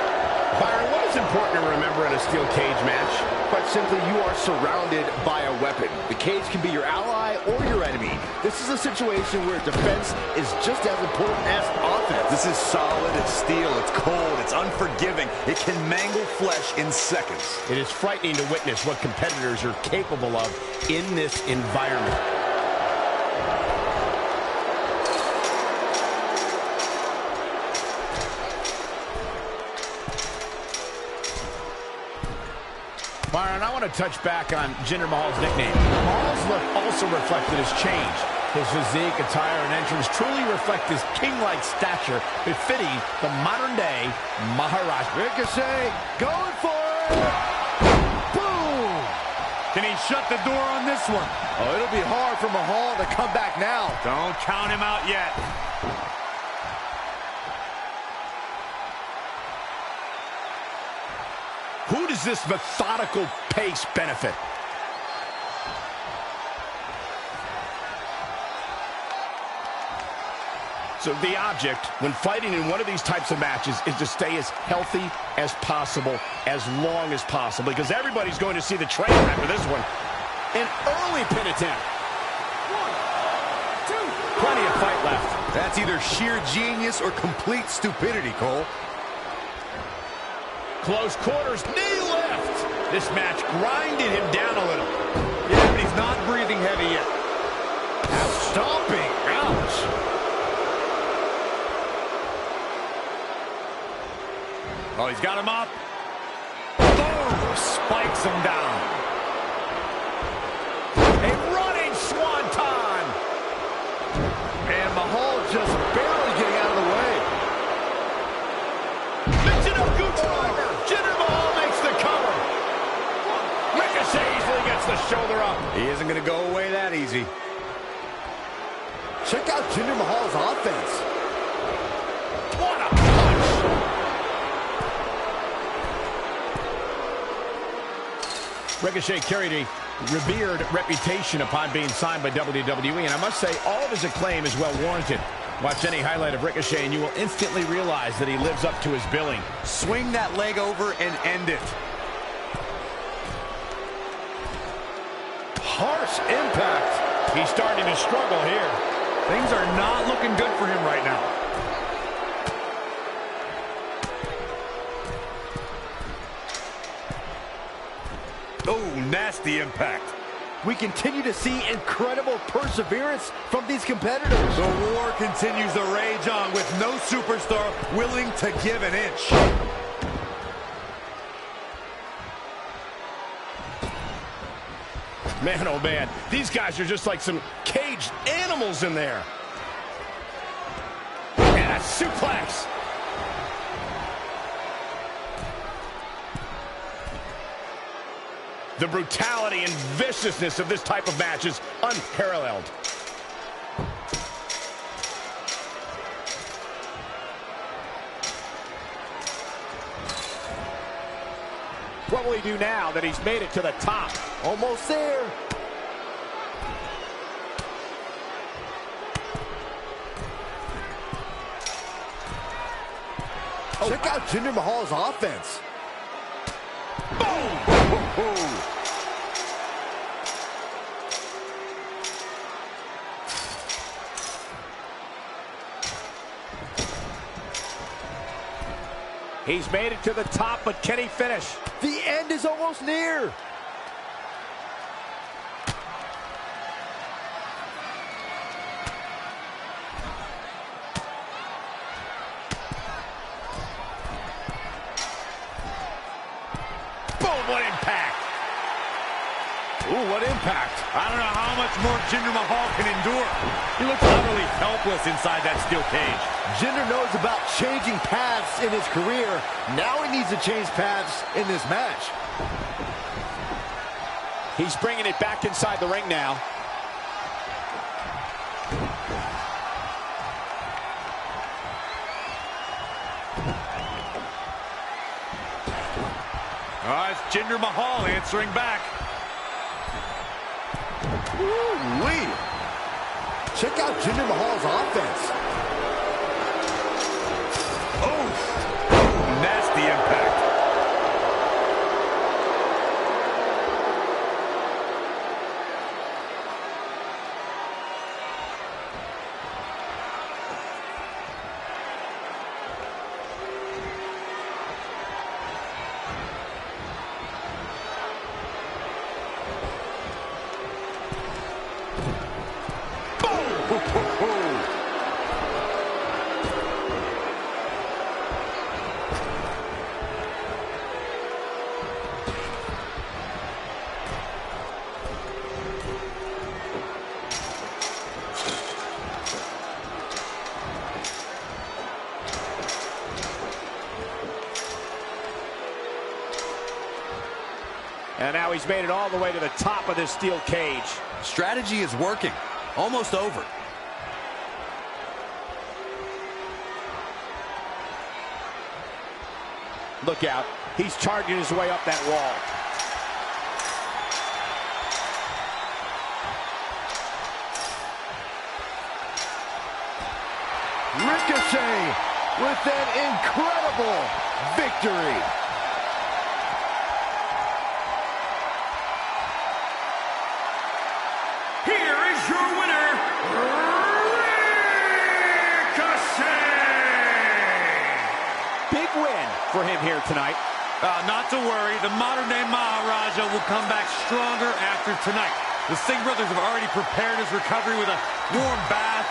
Byron, what is important to remember in a steel cage match? Quite simply, you are surrounded by a weapon. The cage can be your ally or your enemy. This is a situation where defense is just as important as offense. This is solid, it's steel, it's cold, it's unforgiving. It can mangle flesh in seconds. It is frightening to witness what competitors are capable of in this environment. Byron, I want to touch back on Jinder Mahal's nickname. Mahal's look also reflected his change. His physique, attire, and entrance truly reflect his king-like stature, befitting the modern-day Maharaja. Ricochet going for it! Boom! Can he shut the door on this one? Oh, it'll be hard for Mahal to come back now. Don't count him out yet. Who does this methodical pace benefit? So the object, when fighting in one of these types of matches, is to stay as healthy as possible, as long as possible, because everybody's going to see the trailer after this one. An early pin attempt. 1, 2. Plenty of fight left. That's either sheer genius or complete stupidity, Cole. Close quarters, knee lift. This match grinded him down a little. Yeah, but he's not breathing heavy yet. Now stomping. Ouch. Oh, he's got him up. Boom! Spikes him down. A running swanton. And Mahal just barely getting out of the way. Jinder Mahal makes the cover. Ricochet easily gets the shoulder up. He isn't going to go away that easy. Check out Jinder Mahal's offense. What a punch. Ricochet carried a revered reputation upon being signed by WWE, and I must say, all of his acclaim is well warranted. Watch any highlight of Ricochet and you will instantly realize that he lives up to his billing. Swing that leg over and end it. Harsh impact. He's starting to struggle here. Things are not looking good for him right now. Oh, nasty impact. We continue to see incredible perseverance from these competitors. The war continues to rage on with no superstar willing to give an inch. Man, oh man, these guys are just like some caged animals in there. And a suplex. The brutality and viciousness of this type of match is unparalleled. What will he do now that he's made it to the top? Almost there. Check out Jinder Mahal's offense. Boom! He's made it to the top, but can he finish? The end is almost near. Boom, what impact. Ooh, what impact. I don't know how much more Jinder Mahal can endure. He looks utterly helpless inside that steel cage. Jinder knows about changing paths in his career. Now he needs to change paths in this match. He's bringing it back inside the ring now. It's Jinder Mahal answering back. Ooh-wee. Check out Jinder Mahal's offense. Oh, nasty impact. And now he's made it all the way to the top of this steel cage. Strategy is working. Almost over. Look out. He's charging his way up that wall. Ricochet with an incredible victory. Here is your winner, Ricochet! Big win for him here tonight. Not to worry, the modern-day Maharaja will come back stronger after tonight. The Singh brothers have already prepared his recovery with a warm bath